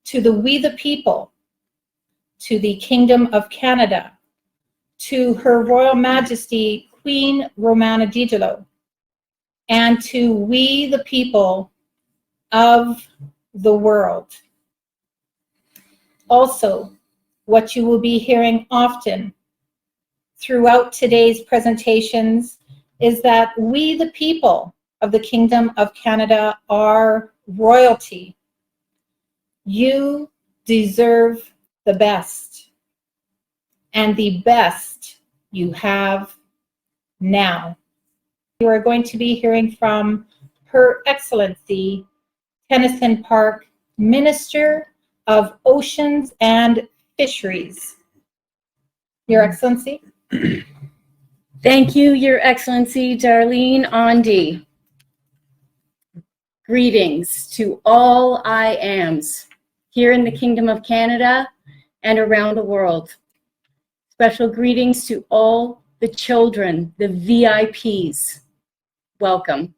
to the We the People, to the Kingdom of Canada, to Her Royal Majesty Queen Romana Didelot, and to we the people of the world. Also, what you will be hearing often throughout today's presentations is that we the people of the Kingdom of Canada are royalty. You deserve the best, and the best you have now. You are going to be hearing from Her Excellency Tennyson Park, Minister of Oceans and Fisheries. Your Excellency. Thank you, Your Excellency Darlene Ondi. Greetings to all I ams here in the Kingdom of Canada and around the world. Special greetings to all the children, the VIPs. Welcome.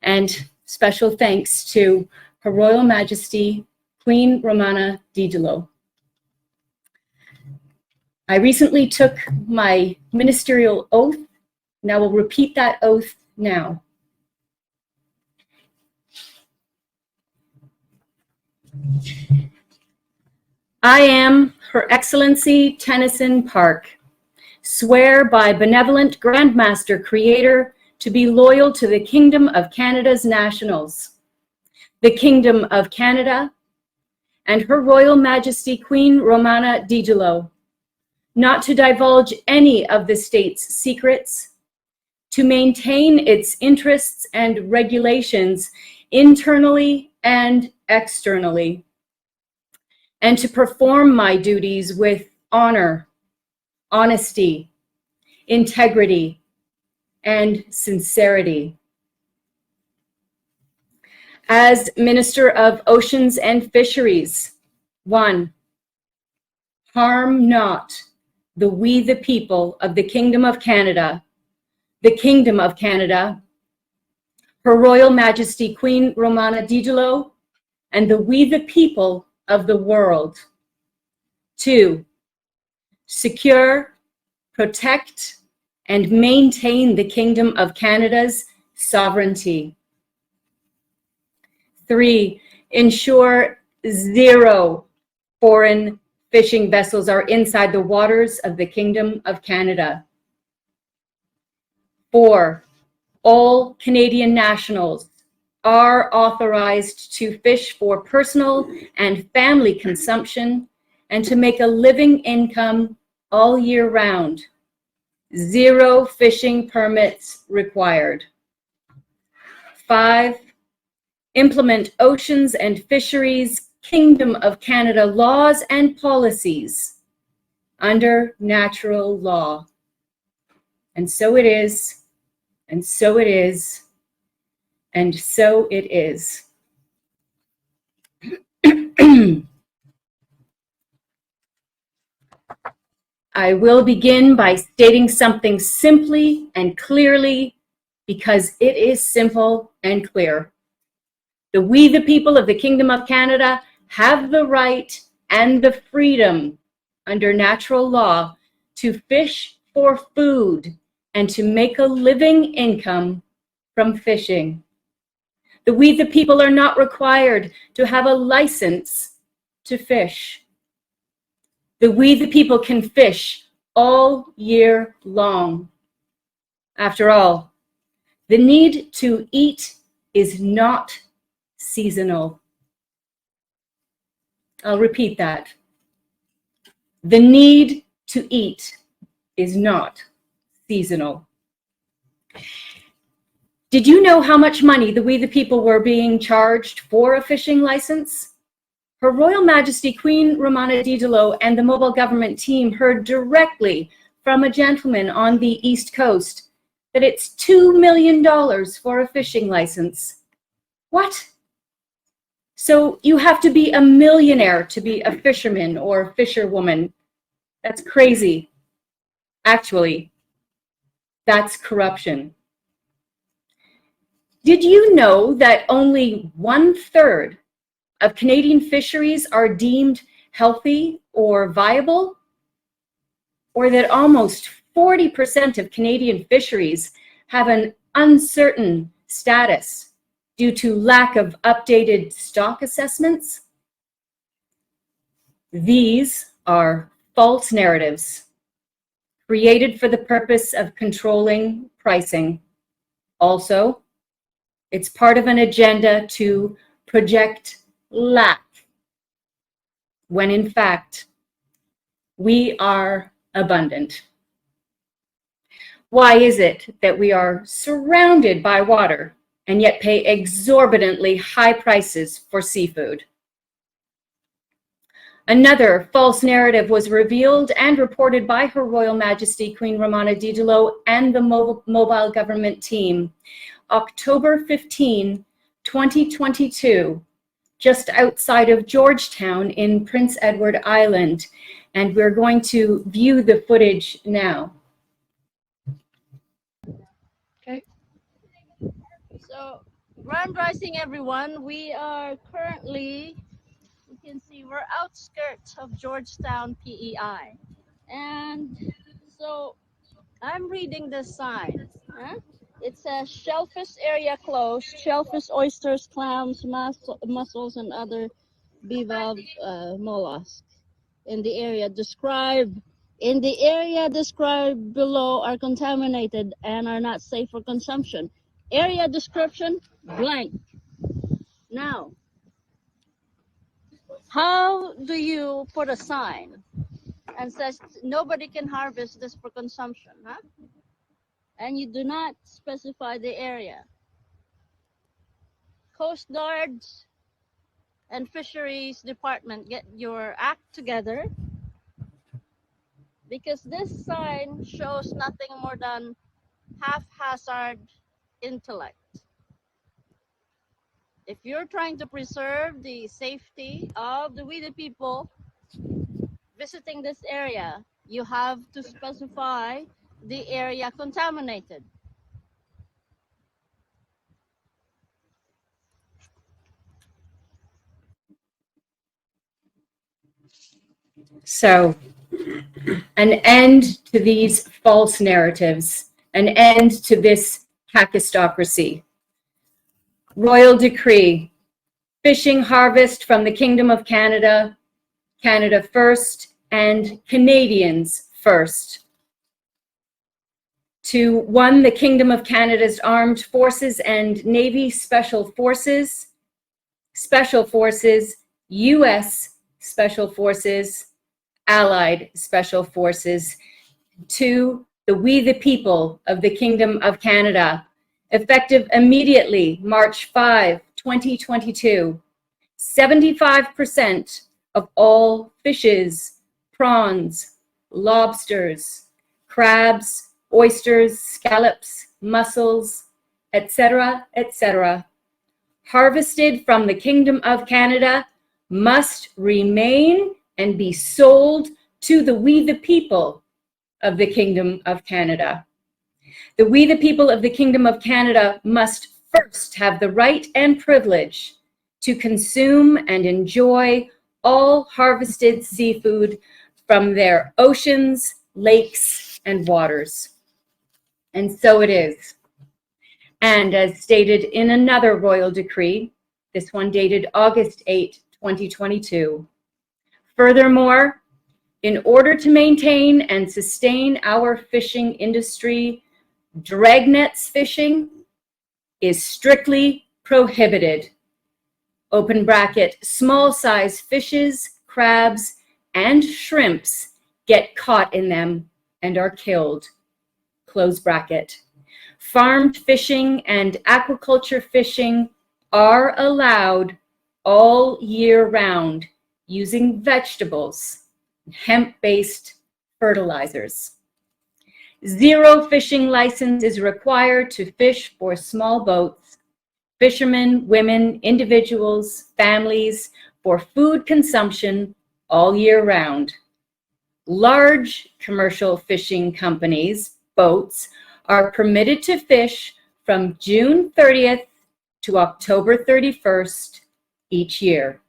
And special thanks to Her Royal Majesty Queen Romana Didelot. I recently took my ministerial oath, and I will repeat that oath now. I am Her Excellency Tennyson Park, swear by benevolent Grandmaster Creator to be loyal to the Kingdom of Canada's nationals, the Kingdom of Canada, and Her Royal Majesty Queen Romana Didelot, not to divulge any of the state's secrets, to maintain its interests and regulations internally and externally, and to perform my duties with honor, honesty, integrity, and sincerity. As Minister of Oceans and Fisheries, 1, harm not the we the people of the Kingdom of Canada, the Kingdom of Canada, Her Royal Majesty Queen Romana Didelot, and the we the people of the world. 2, secure, protect, and maintain the Kingdom of Canada's sovereignty. 3, ensure 0 foreign fishing vessels are inside the waters of the Kingdom of Canada. 4, all Canadian nationals are authorized to fish for personal and family consumption and to make a living income all year round. 0 fishing permits required. 5, implement Oceans and Fisheries Kingdom of Canada laws and policies under natural law. And so it is, and so it is, and so it is. I will begin by stating something simply and clearly because it is simple and clear. We the people of the Kingdom of Canada have the right and the freedom under natural law to fish for food and to make a living income from fishing. We the people are not required to have a license to fish. We the people can fish all year long. After all, the need to eat is not seasonal. I'll repeat that. The need to eat is not seasonal. Did you know how much money we the people were being charged for a fishing license? Her Royal Majesty Queen Romana Didelot and the mobile government team heard directly from a gentleman on the East Coast that it's $2 million for a fishing license. What? So you have to be a millionaire to be a fisherman or fisherwoman. That's crazy. Actually, that's corruption. Did you know that only 1/3 of Canadian fisheries are deemed healthy or viable, or that almost 40% of Canadian fisheries have an uncertain status due to lack of updated stock assessments. These are false narratives created for the purpose of controlling pricing. Also, it's part of an agenda to project lack, when in fact, we are abundant. Why is it that we are surrounded by water and yet pay exorbitantly high prices for seafood? Another false narrative was revealed and reported by Her Royal Majesty Queen Romana and the mobile government team, October 15, 2022, just outside of Georgetown in Prince Edward Island. And we're going to view the footage now. Okay. So, grand rising everyone. We are currently, you can see we're outskirts of Georgetown, PEI. And so I'm reading this sign. It says shellfish area closed, shellfish, oysters, clams, mussels, and other bivalve mollusks in the area described below are contaminated and are not safe for consumption. Area description blank. Now, how do you put a sign and says nobody can harvest this for consumption, huh? And you do not specify the area. Coast Guards and Fisheries Department, get your act together, because this sign shows nothing more than haphazard intellect. If you're trying to preserve the safety of the people visiting this area, you have to specify the area contaminated. So, an end to these false narratives, an end to this kakistocracy. Royal decree, fishing harvest from the Kingdom of Canada, Canada first, and Canadians first. To 1, the Kingdom of Canada's Armed Forces and Navy Special Forces, U.S. Special Forces, Allied Special Forces. 2, we the people of the Kingdom of Canada, effective immediately, March 5, 2022. 75% of all fishes, prawns, lobsters, crabs, oysters, scallops, mussels, etc., etc., harvested from the Kingdom of Canada must remain and be sold to the people of the Kingdom of Canada. The people of the Kingdom of Canada must first have the right and privilege to consume and enjoy all harvested seafood from their oceans, lakes, and waters. And so it is. And as stated in another royal decree, this one dated August 8, 2022, furthermore, in order to maintain and sustain our fishing industry, dragnets fishing is strictly prohibited. Open bracket, small size fishes, crabs, and shrimps get caught in them and are killed. Close bracket. Farmed fishing and aquaculture fishing are allowed all year round using vegetables, hemp-based fertilizers. 0 fishing license is required to fish for small boats, fishermen, women, individuals, families, for food consumption all year round. Large commercial fishing companies, boats, are permitted to fish from June 30th to October 31st each year.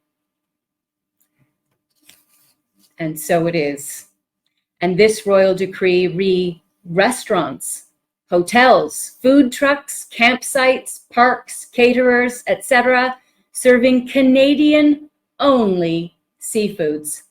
And so it is. And this royal decree restaurants, hotels, food trucks, campsites, parks, caterers, etc., serving Canadian-only seafoods.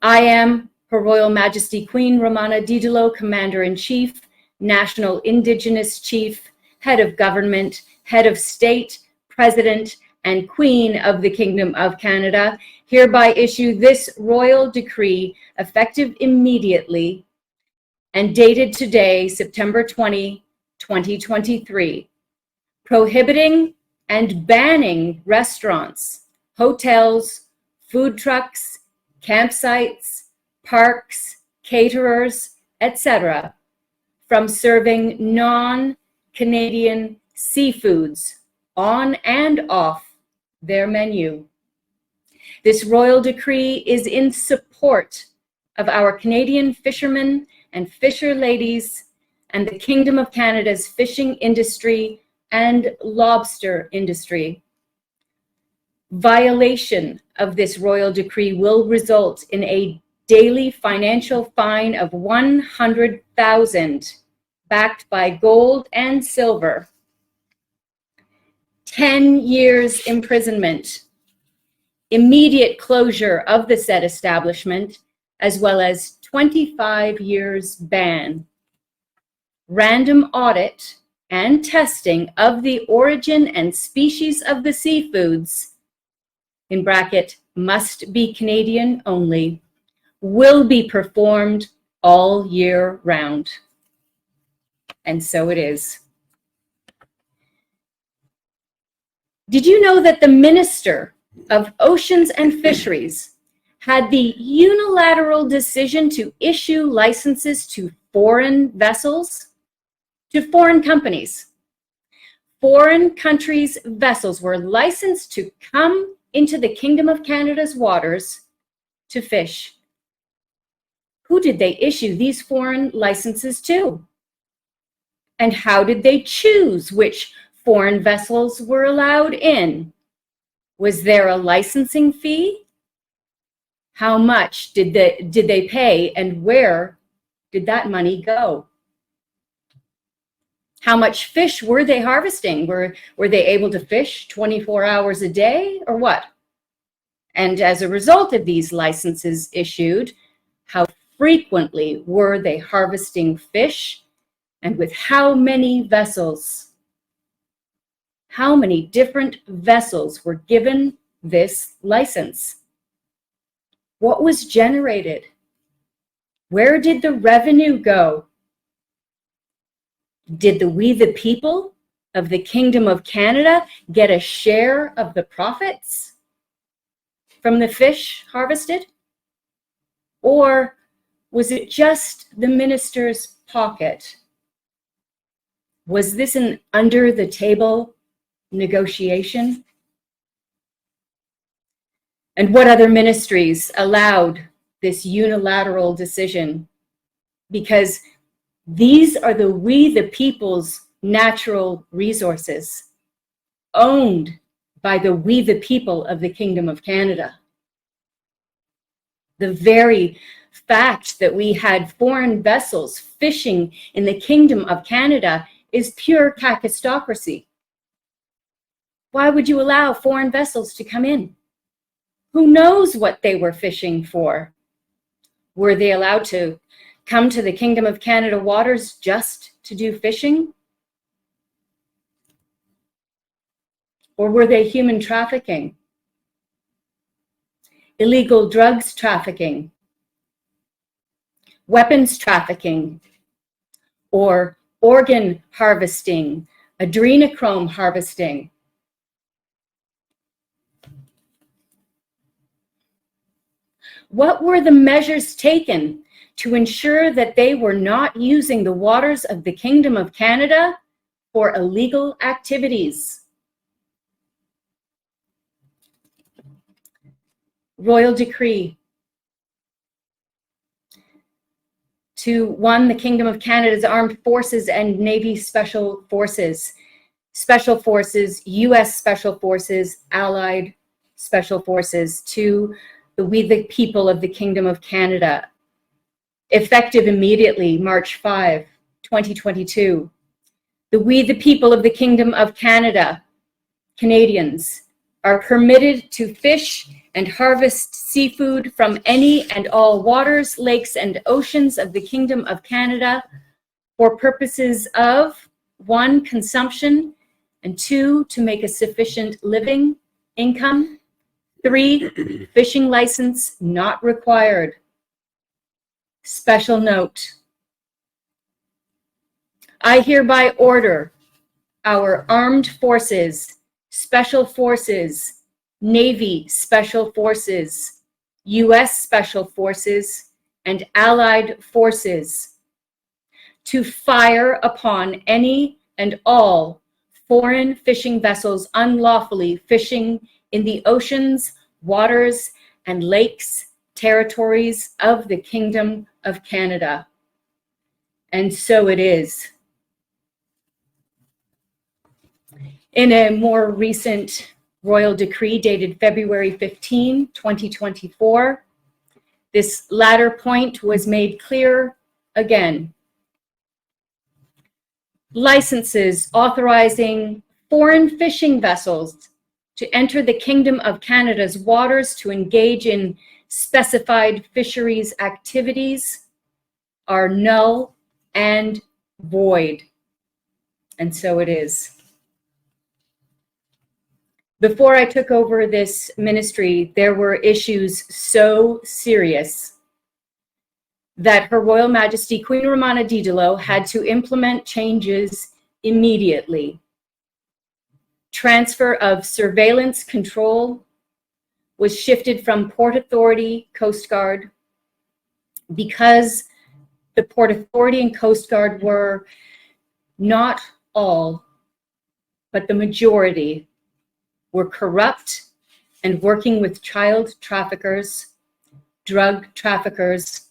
I am Her Royal Majesty Queen Romana Didelot, Commander-in-Chief, National Indigenous Chief, Head of Government, Head of State, President, and Queen of the Kingdom of Canada, hereby issue this royal decree effective immediately and dated today, September 20, 2023, prohibiting and banning restaurants, hotels, food trucks, campsites, parks, caterers, etc., from serving non-Canadian seafoods on and off their menu. This royal decree is in support of our Canadian fishermen and fisher ladies and the Kingdom of Canada's fishing industry and lobster industry. Violation of this royal decree will result in a daily financial fine of $100,000, backed by gold and silver, 10 years imprisonment, immediate closure of the said establishment, as well as 25 years ban, random audit and testing of the origin and species of the seafoods, in bracket, must be Canadian only, will be performed all year round. And so it is. Did you know that the Minister of Oceans and Fisheries had the unilateral decision to issue licenses to foreign vessels, to foreign companies? Foreign countries' vessels were licensed to come into the Kingdom of Canada's waters to fish. Who did they issue these foreign licenses to? And how did they choose which foreign vessels were allowed in? Was there a licensing fee? How much did they pay, and where did that money go? How much fish were they harvesting? Were they able to fish 24 hours a day, or what? And as a result of these licenses issued, how frequently were they harvesting fish, and with how many vessels? How many different vessels were given this license? What was generated? Where did the revenue go? Did we, the people of the Kingdom of Canada, get a share of the profits from the fish harvested? Or was it just the minister's pocket? Was this an under-the-table negotiation? And what other ministries allowed this unilateral decision? Because these are we, the people's natural resources, owned by we, the people of the Kingdom of Canada. The very fact that we had foreign vessels fishing in the Kingdom of Canada is pure kakistocracy. Why would you allow foreign vessels to come in? Who knows what they were fishing for? Were they allowed to come to the Kingdom of Canada waters just to do fishing? Or were they human trafficking? Illegal drugs trafficking? Weapons trafficking? Or organ harvesting? Adrenochrome harvesting? What were the measures taken to ensure that they were not using the waters of the Kingdom of Canada for illegal activities? Royal Decree to 1, the Kingdom of Canada's Armed Forces and Navy Special Forces, US Special Forces, Allied Special Forces. 2, the We the People of the Kingdom of Canada, effective immediately, March 5, 2022. The We the People of the Kingdom of Canada, Canadians, are permitted to fish and harvest seafood from any and all waters, lakes, and oceans of the Kingdom of Canada for purposes of 1, consumption, and 2, to make a sufficient living, income, 3, fishing license not required. Special note: I hereby order our armed forces, special forces, Navy special forces, U.S. special forces, and allied forces to fire upon any and all foreign fishing vessels unlawfully fishing in the oceans, waters, and lakes, territories of the Kingdom of Canada. And so it is. In a more recent royal decree dated February 15, 2024, this latter point was made clear again. Licenses authorizing foreign fishing vessels to enter the Kingdom of Canada's waters to engage in specified fisheries activities are null and void. And so it is. Before I took over this ministry, there were issues so serious that Her Royal Majesty Queen Romana had to implement changes immediately. Transfer of surveillance control was shifted from Port Authority, Coast Guard, because the Port Authority and Coast Guard were not all, but the majority, were corrupt and working with child traffickers, drug traffickers,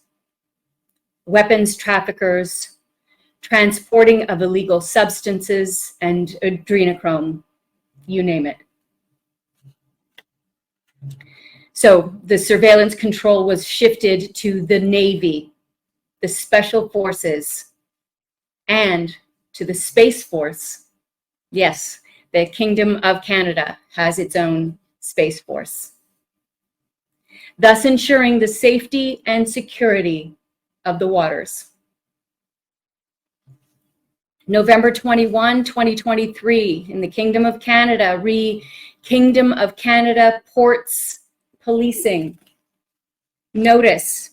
weapons traffickers, transporting of illegal substances, and adrenochrome, you name it. So the surveillance control was shifted to the Navy, the Special Forces, and to the Space Force. Yes, the Kingdom of Canada has its own Space Force, thus ensuring the safety and security of the waters. November 21, 2023, in the Kingdom of Canada, Kingdom of Canada Ports Policing. Notice: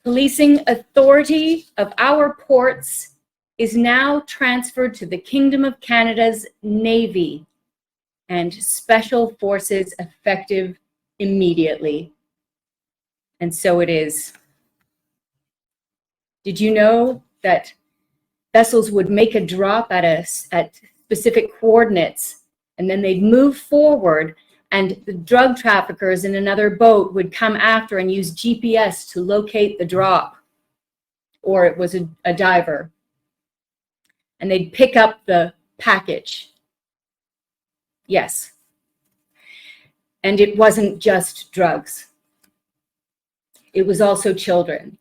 policing authority of our ports is now transferred to the Kingdom of Canada's Navy and Special Forces, effective immediately. And so it is. Did you know that vessels would make a drop at specific coordinates, and then they'd move forward, and the drug traffickers in another boat would come after and use GPS to locate the drop, or it was a diver, and they'd pick up the package? Yes. And it wasn't just drugs. It was also children.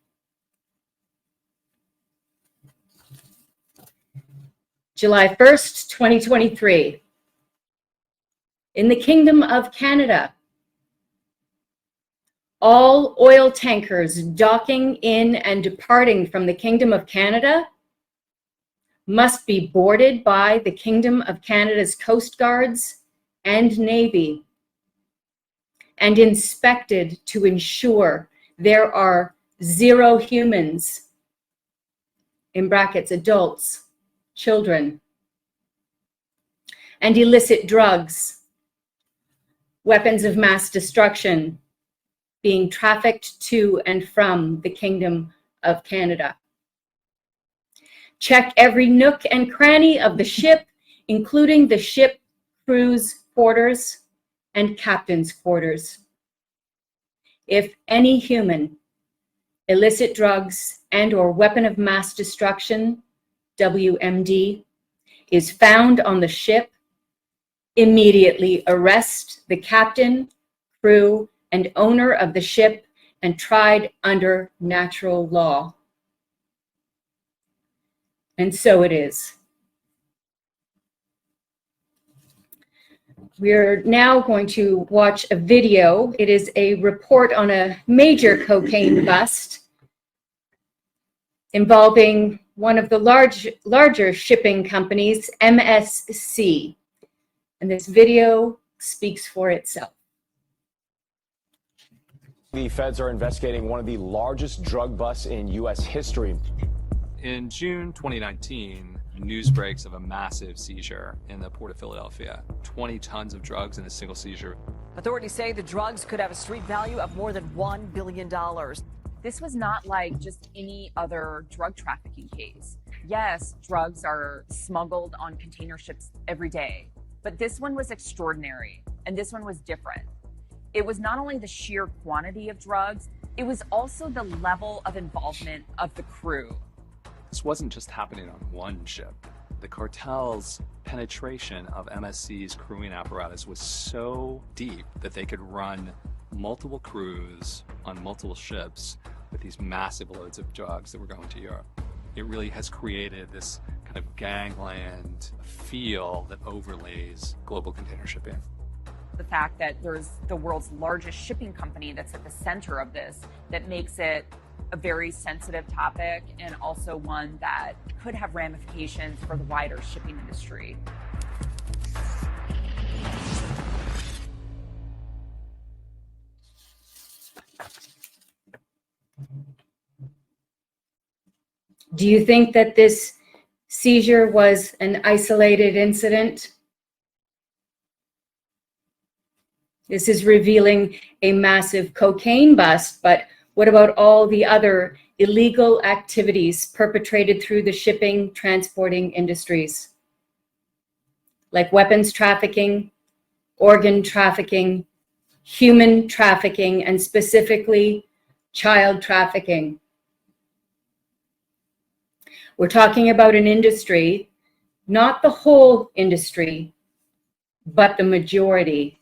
July 1st, 2023. In the Kingdom of Canada, all oil tankers docking in and departing from the Kingdom of Canada must be boarded by the Kingdom of Canada's Coast Guards and Navy and inspected to ensure there are 0 humans, in brackets, adults, children, and illicit drugs, weapons of mass destruction being trafficked to and from the Kingdom of Canada. Check every nook and cranny of the ship, including the ship crew's quarters and captain's quarters. If any human, illicit drugs, and/or weapon of mass destruction, WMD, is found on the ship, immediately arrest the captain, crew, and owner of the ship and tried under natural law. And so it is. We're now going to watch a video. It is a report on a major cocaine bust involving one of the larger shipping companies, MSC. And this video speaks for itself. The feds are investigating one of the largest drug busts in U.S. history. In June 2019, news breaks of a massive seizure in the port of Philadelphia. 20 tons of drugs in a single seizure. Authorities say the drugs could have a street value of more than $1 billion. This was not like just any other drug trafficking case. Yes, drugs are smuggled on container ships every day, but this one was extraordinary, and this one was different. It was not only the sheer quantity of drugs, it was also the level of involvement of the crew. This wasn't just happening on one ship. The cartel's penetration of MSC's crewing apparatus was so deep that they could run multiple crews on multiple ships with these massive loads of drugs that were going to Europe. It really has created this kind of gangland feel that overlays global container shipping. The fact that there's the world's largest shipping company that's at the center of this, that makes it a very sensitive topic and also one that could have ramifications for the wider shipping industry. Do you think that this seizure was an isolated incident? This is revealing a massive cocaine bust, but what about all the other illegal activities perpetrated through the shipping, transporting industries? Like weapons trafficking, organ trafficking, human trafficking, and specifically child trafficking. We're talking about an industry, not the whole industry, but the majority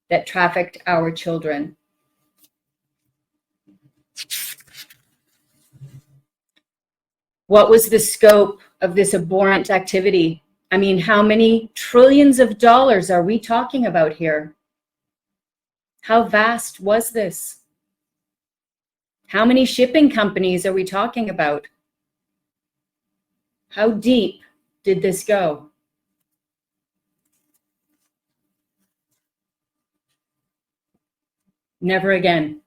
that trafficked our children. What was the scope of this abhorrent activity? I mean, how many trillions of dollars are we talking about here? How vast was this? How many shipping companies are we talking about? How deep did this go? Never again.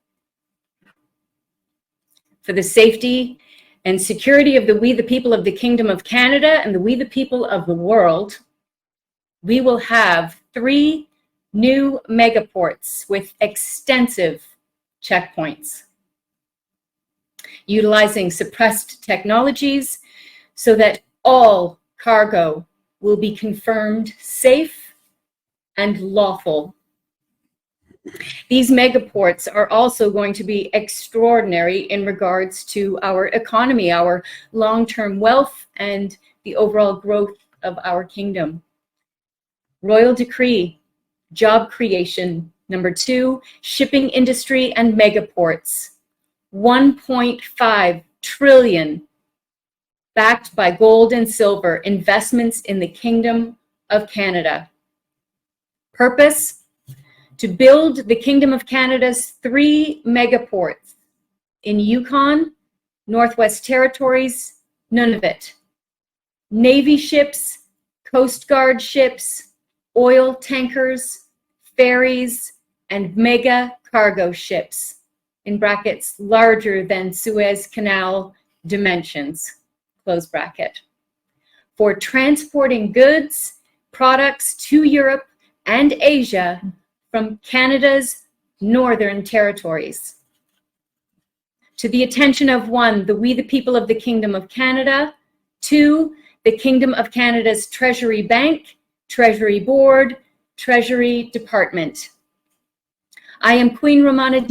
For the safety and security of we the people of the Kingdom of Canada and we the people of the world, we will have 3 new megaports with extensive checkpoints, utilizing suppressed technologies so that all cargo will be confirmed safe and lawful. These megaports are also going to be extraordinary in regards to our economy, our long-term wealth, and the overall growth of our kingdom. Royal decree, job creation. Number 2, shipping industry and megaports. 1.5 trillion backed by gold and silver investments in the Kingdom of Canada. Purpose: to build the Kingdom of Canada's 3 megaports in Yukon, Northwest Territories, Nunavut. Navy ships, Coast Guard ships, oil tankers, ferries, and mega cargo ships, in brackets, larger than Suez Canal dimensions, close bracket, for transporting goods, products to Europe and Asia from Canada's northern territories. To the attention of 1, we the people of the Kingdom of Canada, 2, the Kingdom of Canada's Treasury Bank, Treasury Board, Treasury Department. I am Queen Romana of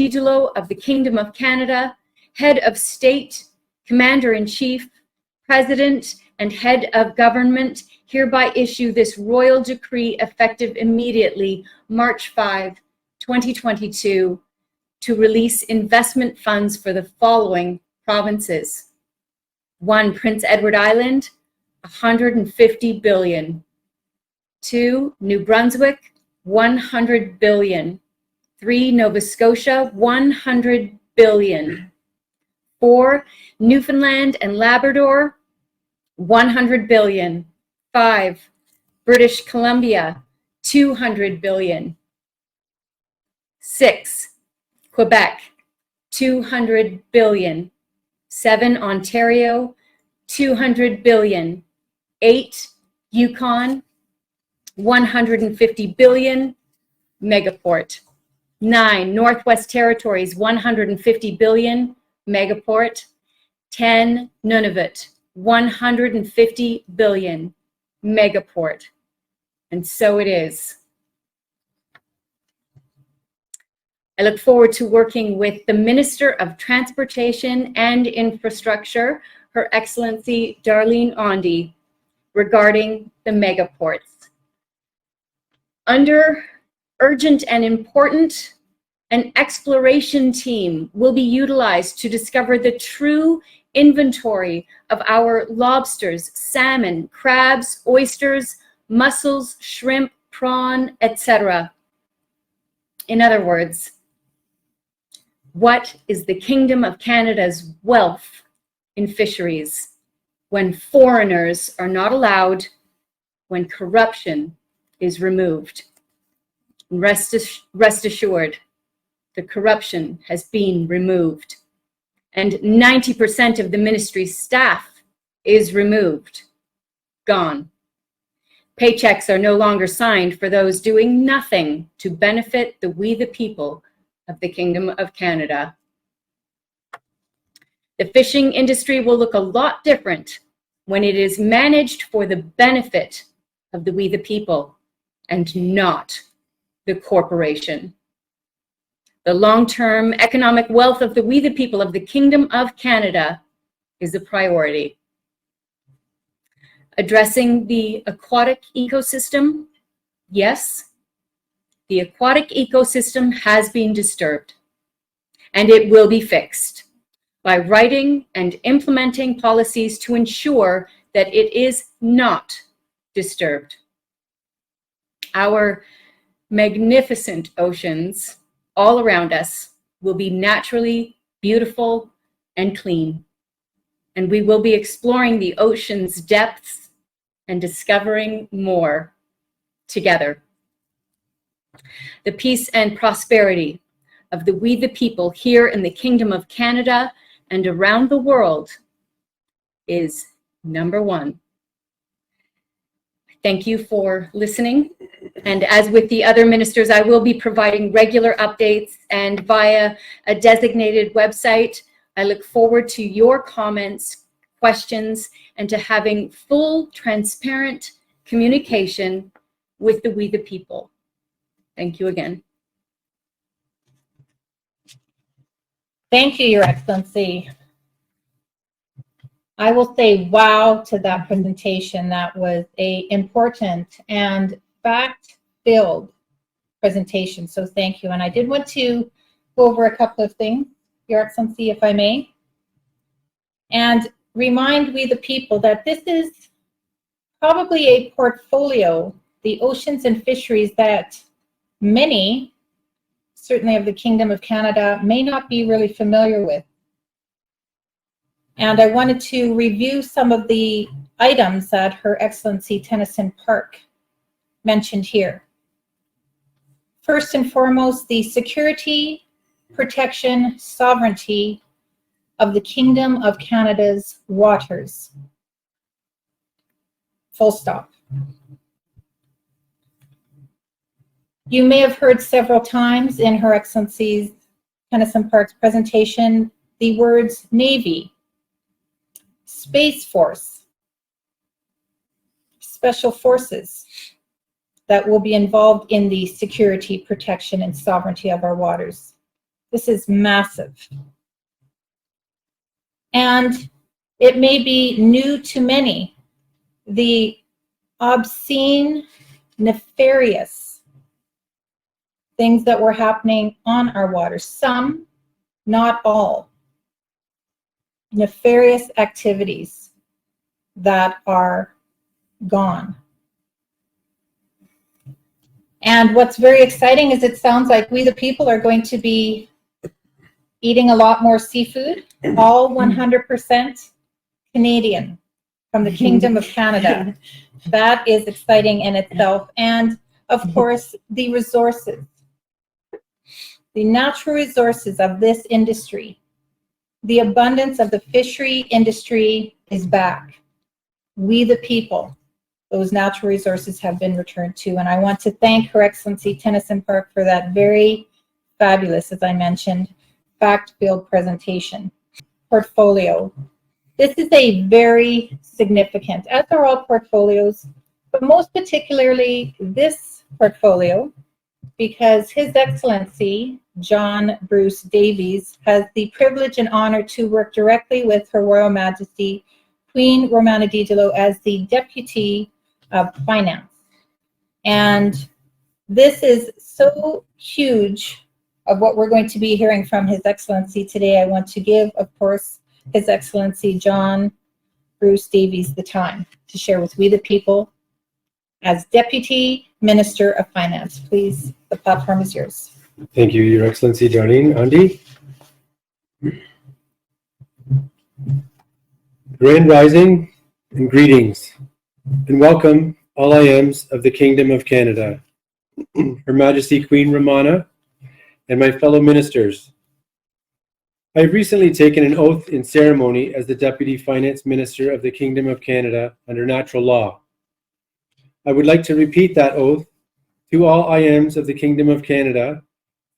the Kingdom of Canada, Head of State, Commander-in-Chief, President and head of government hereby issue this royal decree effective immediately, March 5, 2022, to release investment funds for the following provinces. 1, Prince Edward Island, 150 billion. 2, New Brunswick, 100 billion. 3, Nova Scotia, 100 billion. 4, Newfoundland and Labrador, 100 billion. 5, British Columbia, 200 billion. 6, Quebec, 200 billion. 7, Ontario, 200 billion. 8, Yukon, 150 billion, megaport. 9, Northwest Territories, 150 billion, megaport. 10, Nunavut, 150 billion, megaport. And so it is. I look forward to working with the Minister of Transportation and Infrastructure, Her Excellency Darlene Ondy, regarding the megaports. Under urgent and important, an exploration team will be utilized to discover the true inventory of our lobsters, salmon, crabs, oysters, mussels, shrimp, prawn, etc. In other words, what is the Kingdom of Canada's wealth in fisheries when foreigners are not allowed, when corruption is removed? Rest assured, the corruption has been removed, and 90% of the ministry's staff is removed, gone. Paychecks are no longer signed for those doing nothing to benefit we the people of the Kingdom of Canada. The fishing industry will look a lot different when it is managed for the benefit of we the people and not the corporation. The long-term economic wealth of we the people of the Kingdom of Canada is a priority. Addressing the aquatic ecosystem, yes, the aquatic ecosystem has been disturbed, and it will be fixed by writing and implementing policies to ensure that it is not disturbed. Our magnificent oceans all around us will be naturally beautiful and clean, and we will be exploring the ocean's depths and discovering more together. The peace and prosperity of we the people here in the Kingdom of Canada and around the world is number one. Thank you for listening. And as with the other ministers, I will be providing regular updates and via a designated website. I look forward to your comments, questions, and to having full, transparent communication with we the people. Thank you again. Thank you, Your Excellency. I will say wow to that presentation. That was an important and fact-filled presentation, so thank you. And I did want to go over a couple of things, Your Excellency, if I may, and remind we the people that this is probably a portfolio, the oceans and fisheries, that many, certainly of the Kingdom of Canada, may not be really familiar with. And I wanted to review some of the items that Her Excellency Tennyson Park mentioned here. First and foremost, the security, protection, sovereignty of the Kingdom of Canada's waters. Full stop. You may have heard several times in Her Excellency Tennyson Park's presentation the words Navy, Space Force, Special Forces that will be involved in the security, protection, and sovereignty of our waters. This is massive. And It may be new to many, the obscene, nefarious things that were happening on our waters. Some, not all, nefarious activities that are gone. And what's very exciting is it sounds like we the people are going to be eating a lot more seafood, all 100% Canadian from the Kingdom of Canada. That is exciting in itself. And of course, the resources, the natural resources of this industry, the abundance of the fishery industry is back. We the people, those natural resources have been returned to. And I want to thank Her Excellency Tennyson Park for that very fabulous, as I mentioned, fact-filled presentation. Portfolio. This is a very significant, as are all portfolios, but most particularly this portfolio, because His Excellency John Bruce Davies has the privilege and honor to work directly with Her Royal Majesty Queen Romana Didelot as the Deputy of Finance. And this is so huge of what we're going to be hearing from His Excellency today. I want to give, of course, His Excellency John Bruce Davies the time to share with we the people as Deputy Minister of Finance. Please, the platform is yours. Thank you, Your Excellency Darlene. Andy. Grand Rising and greetings and welcome all IMs of the Kingdom of Canada, Her Majesty Queen Romana, and my fellow ministers. I have recently taken an oath in ceremony as the Deputy Finance Minister of the Kingdom of Canada under natural law. I would like to repeat that oath to all IMs of the Kingdom of Canada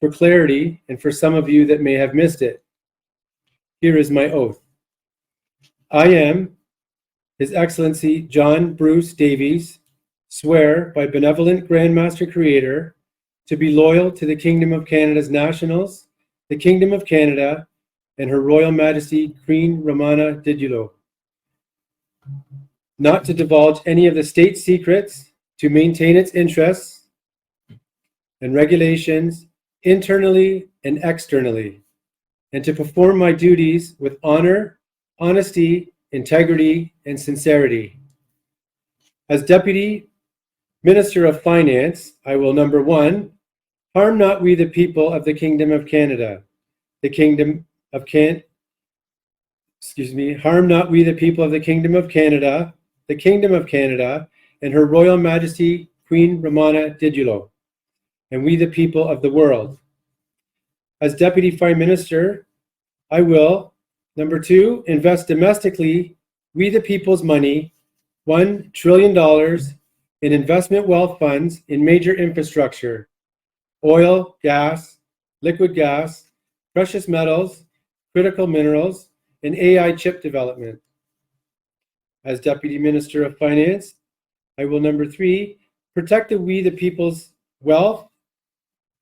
for clarity and for some of you that may have missed it. Here is my oath. I am His Excellency John Bruce Davies, swear by benevolent Grand Master Creator to be loyal to the Kingdom of Canada's nationals, the Kingdom of Canada, and Her Royal Majesty Queen Romana Didelot. Not to divulge any of the state secrets, to maintain its interests and regulations internally and externally, and to perform my duties with honor, honesty, integrity, and sincerity. As Deputy Minister of Finance, I will, number one, harm not we the people of the Kingdom of Canada, harm not we the people of the Kingdom of Canada, and Her Royal Majesty Queen Romana Didelot, and we the people of the world. As Deputy Prime Minister, I will, number two, invest domestically we the people's money, $1 trillion in investment wealth funds in major infrastructure, oil, gas, liquid gas, precious metals, critical minerals, and AI chip development. As Deputy Minister of Finance, I will, number three, protect the we the people's wealth,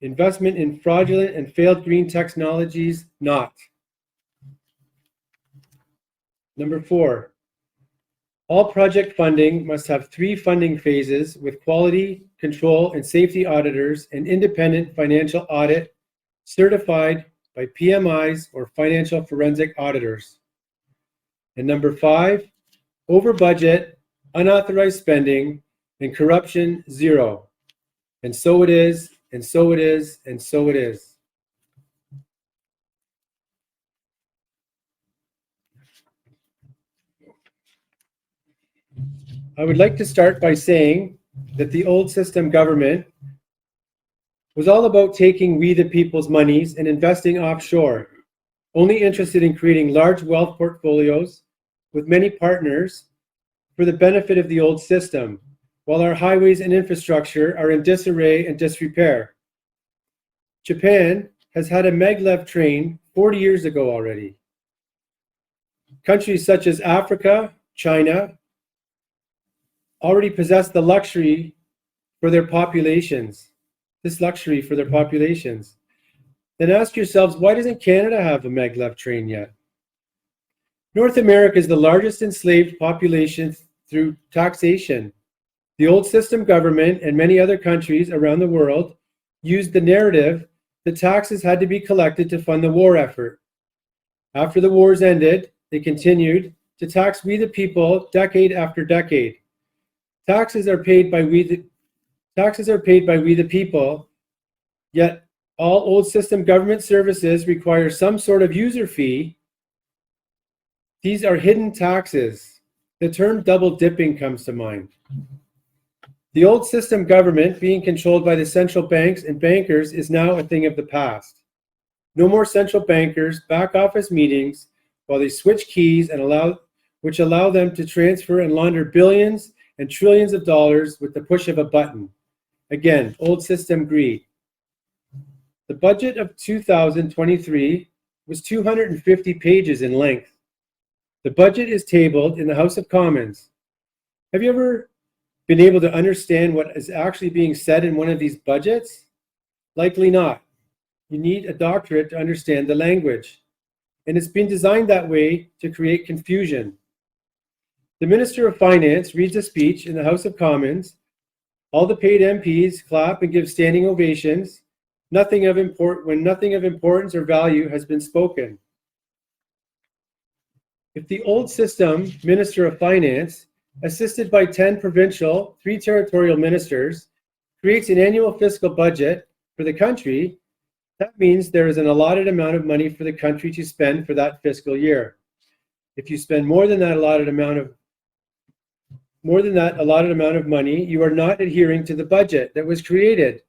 investment in fraudulent and failed green technologies not. Number four, all project funding must have 3 funding phases with quality, control, and safety auditors and independent financial audit certified by PMIs or financial forensic auditors. And number 5, over budget, unauthorized spending, and corruption 0. And so it is, and so it is, and so it is. I would like to start by saying that the old system government was all about taking we the people's monies and investing offshore, only interested in creating large wealth portfolios with many partners for the benefit of the old system, while our highways and infrastructure are in disarray and disrepair. Japan has had a maglev train 40 years ago already. Countries such as Africa, China, already possess the luxury for their populations, Then ask yourselves, why doesn't Canada have a maglev train yet? North America is the largest enslaved population through taxation. The old system government and many other countries around the world used the narrative that taxes had to be collected to fund the war effort. After the wars ended, they continued to tax we the people decade after decade. Taxes are paid by we the people, yet all old system government services require some sort of user fee. These are hidden taxes. The term double dipping comes to mind. The old system government being controlled by the central banks and bankers is now a thing of the past. No more central bankers, back office meetings, while they switch keys which allow them to transfer and launder billions and trillions of dollars with the push of a button. Again, old system greed. The budget of 2023 was 250 pages in length. The budget is tabled in the House of Commons. Have you ever been able to understand what is actually being said in one of these budgets? Likely not. You need a doctorate to understand the language. And it's been designed that way to create confusion. The Minister of Finance reads a speech in the House of Commons. All the paid MPs clap and give standing ovations. When nothing of importance or value has been spoken. If the old system Minister of Finance, assisted by 10 provincial, 3 territorial ministers, creates an annual fiscal budget for the country, that means there is an allotted amount of money for the country to spend for that fiscal year. If you spend more than that allotted amount of money, you are not adhering to the budget that was created.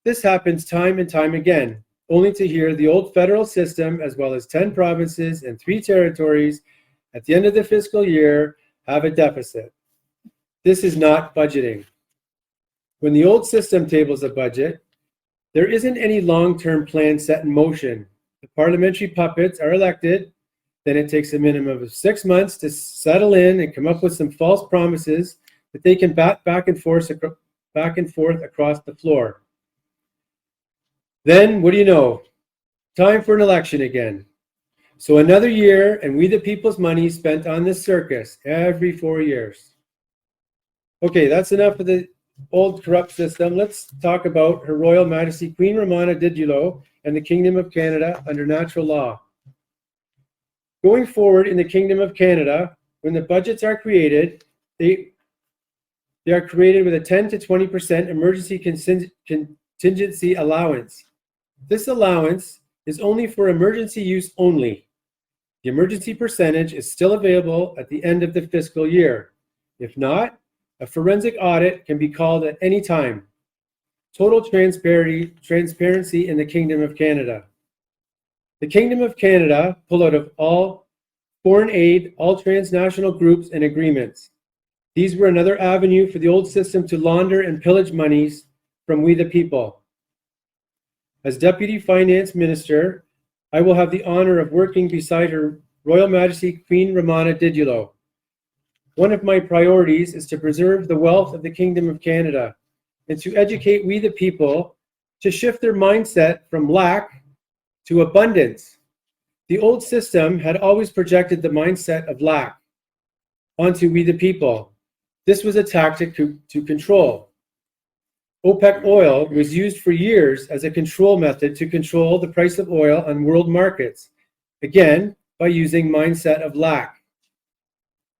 This happens time and time again, only to hear the old federal system, as well as 10 provinces and 3 territories, at the end of the fiscal year, have a deficit. This is not budgeting. When the old system tables a budget, there isn't any long-term plan set in motion. The parliamentary puppets are elected, then it takes a minimum of 6 months to settle in and come up with some false promises that they can bat back and forth across the floor. Then, what do you know? Time for an election again. So another year, and we the people's money spent on this circus every 4 years. Okay, that's enough of the old corrupt system. Let's talk about Her Royal Majesty Queen Romana Didulo and the Kingdom of Canada under natural law. Going forward in the Kingdom of Canada, when the budgets are created, they are created with a 10 to 20% emergency contingency allowance. This allowance is only for emergency use only. The emergency percentage is still available at the end of the fiscal year. If not, a forensic audit can be called at any time. Total transparency in the Kingdom of Canada. The Kingdom of Canada pulled out of all foreign aid, all transnational groups and agreements. These were another avenue for the old system to launder and pillage monies from we the people. As Deputy Finance Minister, I will have the honor of working beside Her Royal Majesty Queen Romana Didulo. One of my priorities is to preserve the wealth of the Kingdom of Canada and to educate we the people to shift their mindset from lack to abundance. The old system had always projected the mindset of lack onto we the people. This was a tactic to control. OPEC oil was used for years as a control method to control the price of oil on world markets, again, by using mindset of lack.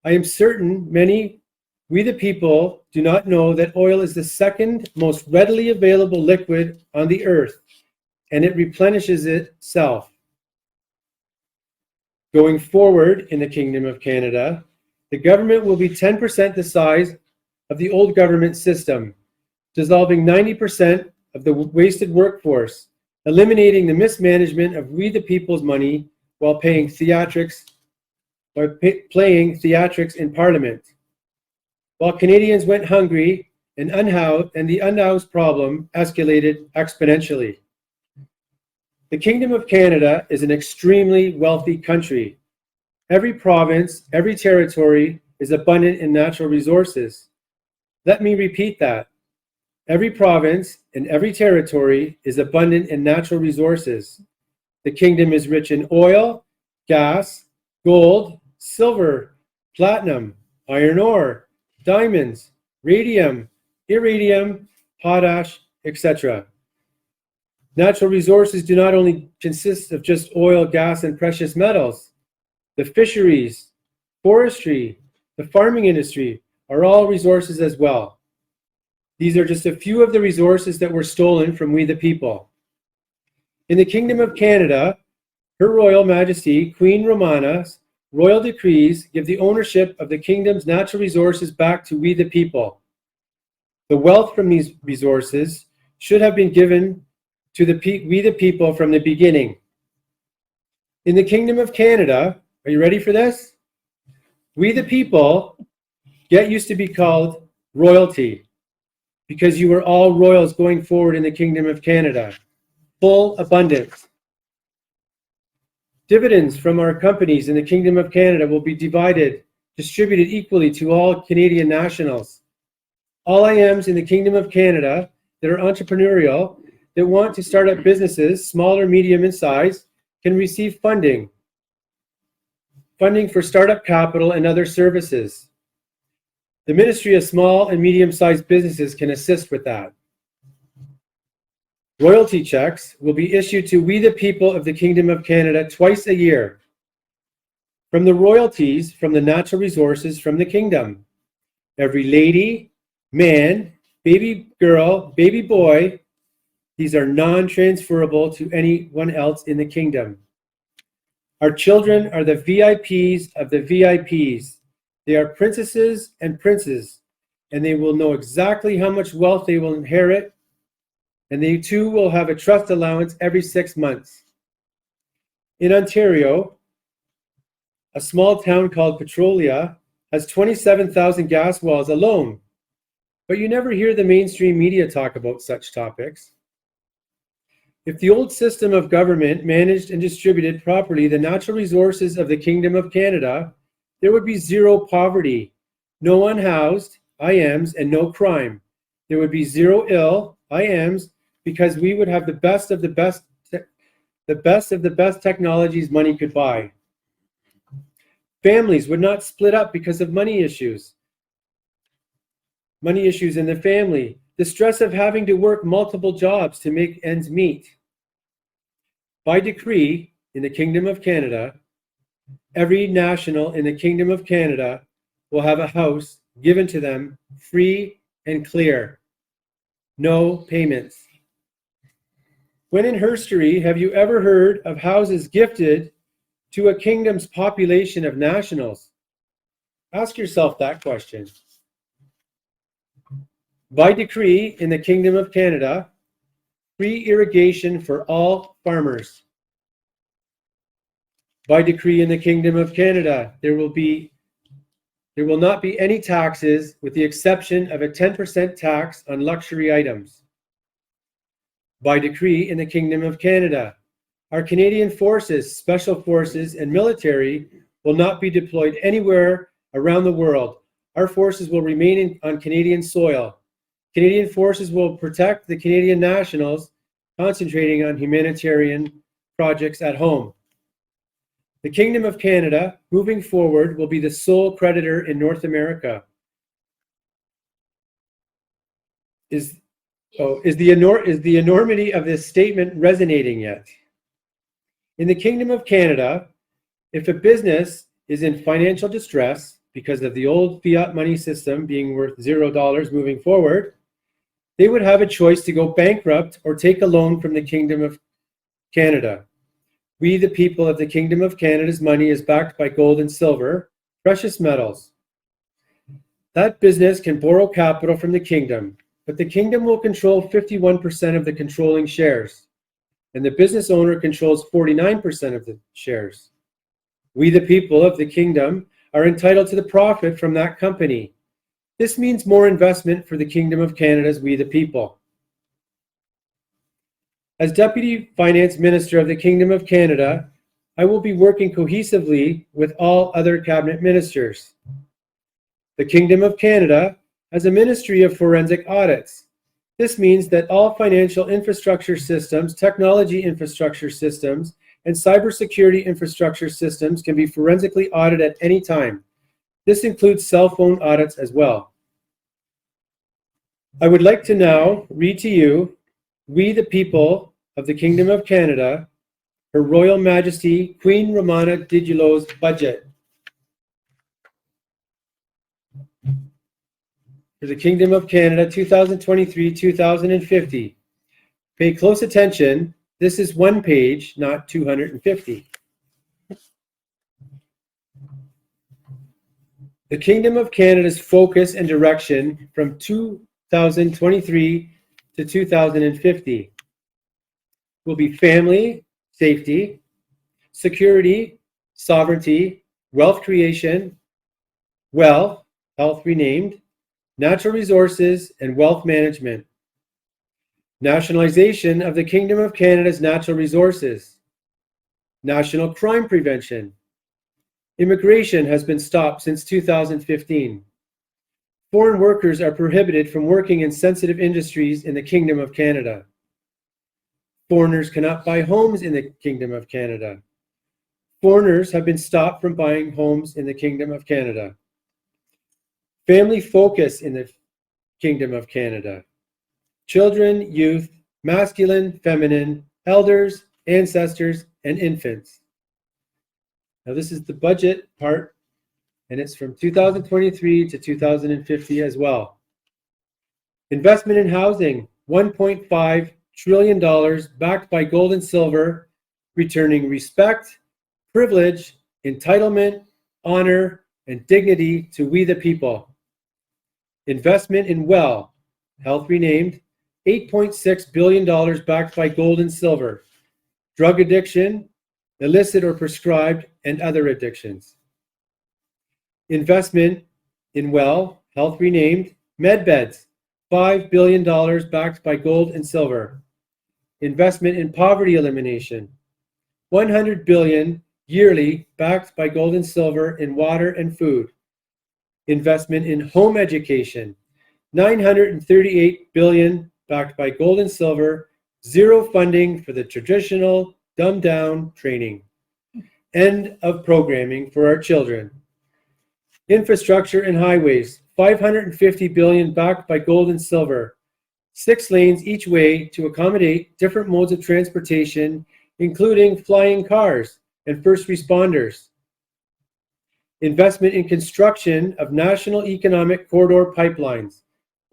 I am certain many, we the people, do not know that oil is the second most readily available liquid on the earth, and it replenishes itself. Going forward in the Kingdom of Canada, the government will be 10% the size of the old government system, dissolving 90% of the wasted workforce, eliminating the mismanagement of we the people's money while playing theatrics in Parliament. While Canadians went hungry and the unhoused problem escalated exponentially. The Kingdom of Canada is an extremely wealthy country. Every province, every territory is abundant in natural resources. Let me repeat that. Every province and every territory is abundant in natural resources. The kingdom is rich in oil, gas, gold, silver, platinum, iron ore, diamonds, radium, iridium, potash, etc. Natural resources do not only consist of just oil, gas, and precious metals. The fisheries, forestry, the farming industry are all resources as well. These are just a few of the resources that were stolen from we the people. In the Kingdom of Canada, Her Royal Majesty Queen Romana's royal decrees give the ownership of the kingdom's natural resources back to we the people. The wealth from these resources should have been given to we the people from the beginning. In the Kingdom of Canada, are you ready for this? We the people used to be called royalty because you were all royals going forward in the Kingdom of Canada. Full abundance. Dividends from our companies in the Kingdom of Canada will be distributed equally to all Canadian nationals. All IMs in the Kingdom of Canada that are entrepreneurial, that want to start up businesses, small or medium in size, can receive funding for startup capital and other services. The Ministry of Small and Medium-Sized Businesses can assist with that. Royalty checks will be issued to we the people of the Kingdom of Canada twice a year from the royalties from the natural resources from the kingdom. Every lady, man, baby girl, baby boy, these are non-transferable to anyone else in the kingdom. Our children are the VIPs of the VIPs. They are princesses and princes, and they will know exactly how much wealth they will inherit, and they too will have a trust allowance every 6 months. In Ontario, a small town called Petrolia has 27,000 gas wells alone, but you never hear the mainstream media talk about such topics. If the old system of government managed and distributed properly the natural resources of the Kingdom of Canada, there would be zero poverty, no unhoused IMs, and no crime. There would be zero ill IMs because we would have the best of the best technologies money could buy. Families would not split up because of money issues in the family, the stress of having to work multiple jobs to make ends meet. By decree, in the Kingdom of Canada, every national in the Kingdom of Canada will have a house given to them free and clear. No payments. When in history have you ever heard of houses gifted to a kingdom's population of nationals? Ask yourself that question. By decree in the Kingdom of Canada, free irrigation for all farmers. By decree in the Kingdom of Canada, there will not be any taxes with the exception of a 10% tax on luxury items. By decree in the Kingdom of Canada, our Canadian forces, special forces, and military will not be deployed anywhere around the world. Our forces will remain on Canadian soil. Canadian forces will protect the Canadian nationals, concentrating on humanitarian projects at home. The Kingdom of Canada, moving forward, will be the sole creditor in North America. Is the enormity of this statement resonating yet? In the Kingdom of Canada, if a business is in financial distress because of the old fiat money system being worth $0 moving forward, they would have a choice to go bankrupt or take a loan from the Kingdom of Canada. We, the people of the Kingdom of Canada's money is backed by gold and silver, precious metals. That business can borrow capital from the kingdom, but the kingdom will control 51% of the controlling shares, and the business owner controls 49% of the shares. We, the people of the kingdom, are entitled to the profit from that company. This means more investment for the Kingdom of Canada's we the people. As Deputy Finance Minister of the Kingdom of Canada, I will be working cohesively with all other cabinet ministers. The Kingdom of Canada has a Ministry of Forensic Audits. This means that all financial infrastructure systems, technology infrastructure systems, and cybersecurity infrastructure systems can be forensically audited at any time. This includes cell phone audits as well. I would like to now read to you, We the People of the Kingdom of Canada, Her Royal Majesty Queen Romana Digilo's budget for the Kingdom of Canada 2023-2050. Pay close attention. This is one page, not 250. The Kingdom of Canada's focus and direction from 2023 to 2050 will be family, safety, security, sovereignty, wealth creation, wealth, health renamed, natural resources, and wealth management. Nationalization of the Kingdom of Canada's natural resources. National crime prevention. Immigration has been stopped since 2015. Foreign workers are prohibited from working in sensitive industries in the Kingdom of Canada. Foreigners cannot buy homes in the Kingdom of Canada. Foreigners have been stopped from buying homes in the Kingdom of Canada. Family focus in the Kingdom of Canada. Children, youth, masculine, feminine, elders, ancestors, and infants. Now this is the budget part, and it's from 2023 to 2050 as well. Investment in housing, $1.5 trillion backed by gold and silver, returning respect, privilege, entitlement, honor, and dignity to we the people. Investment in WELL, health renamed, $8.6 billion backed by gold and silver, drug addiction, illicit or prescribed, and other addictions. Investment in WELL, health renamed, MedBeds, $5 billion backed by gold and silver. Investment in poverty elimination, $100 billion yearly backed by gold and silver in water and food. Investment in home education, $938 billion backed by gold and silver, zero funding for the traditional dumbed down training. End of programming for our children. Infrastructure and highways, $550 billion backed by gold and silver. 6 lanes each way to accommodate different modes of transportation, including flying cars and first responders. Investment in construction of national economic corridor pipelines,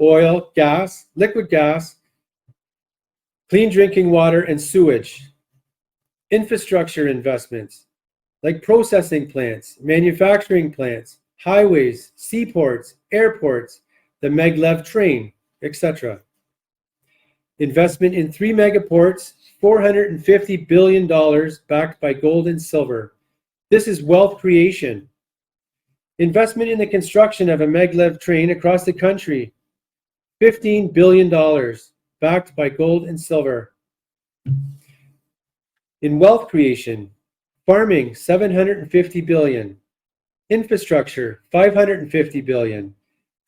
oil, gas, liquid gas, clean drinking water, and sewage. Infrastructure investments like processing plants, manufacturing plants, highways, seaports, airports, the maglev train, etc. Investment in 3 megaports, $450 billion backed by gold and silver. This is wealth creation. Investment in the construction of a maglev train across the country, $15 billion backed by gold and silver. In wealth creation, farming, $750 billion. Infrastructure, $550 billion.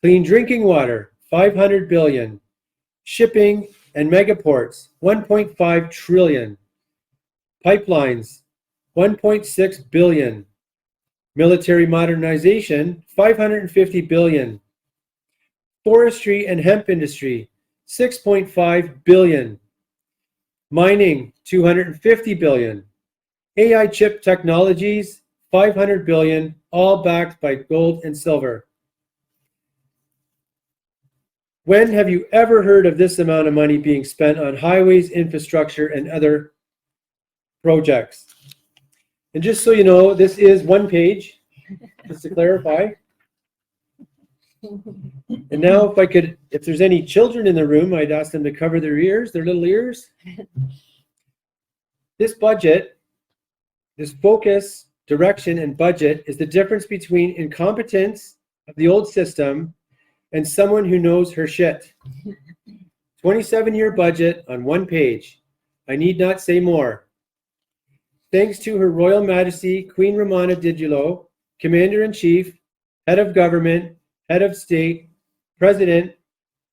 Clean drinking water, $500 billion. Shipping and megaports, $1.5 trillion. Pipelines, $1.6 billion. Military modernization, $550 billion. Forestry and hemp industry, $6.5 billion. Mining, $250 billion. AI chip technologies, $500 billion, all backed by gold and silver. When have you ever heard of this amount of money being spent on highways, infrastructure, and other projects? And just so you know, this is one page, just to clarify. And now if there's any children in the room, I'd ask them to cover their ears, their little ears. This budget, this focus, direction, and budget is the difference between incompetence of the old system and someone who knows her shit. 27-year budget on one page. I need not say more. Thanks to Her Royal Majesty Queen Romana Digilo, Commander-in-Chief, Head of Government, Head of State, President,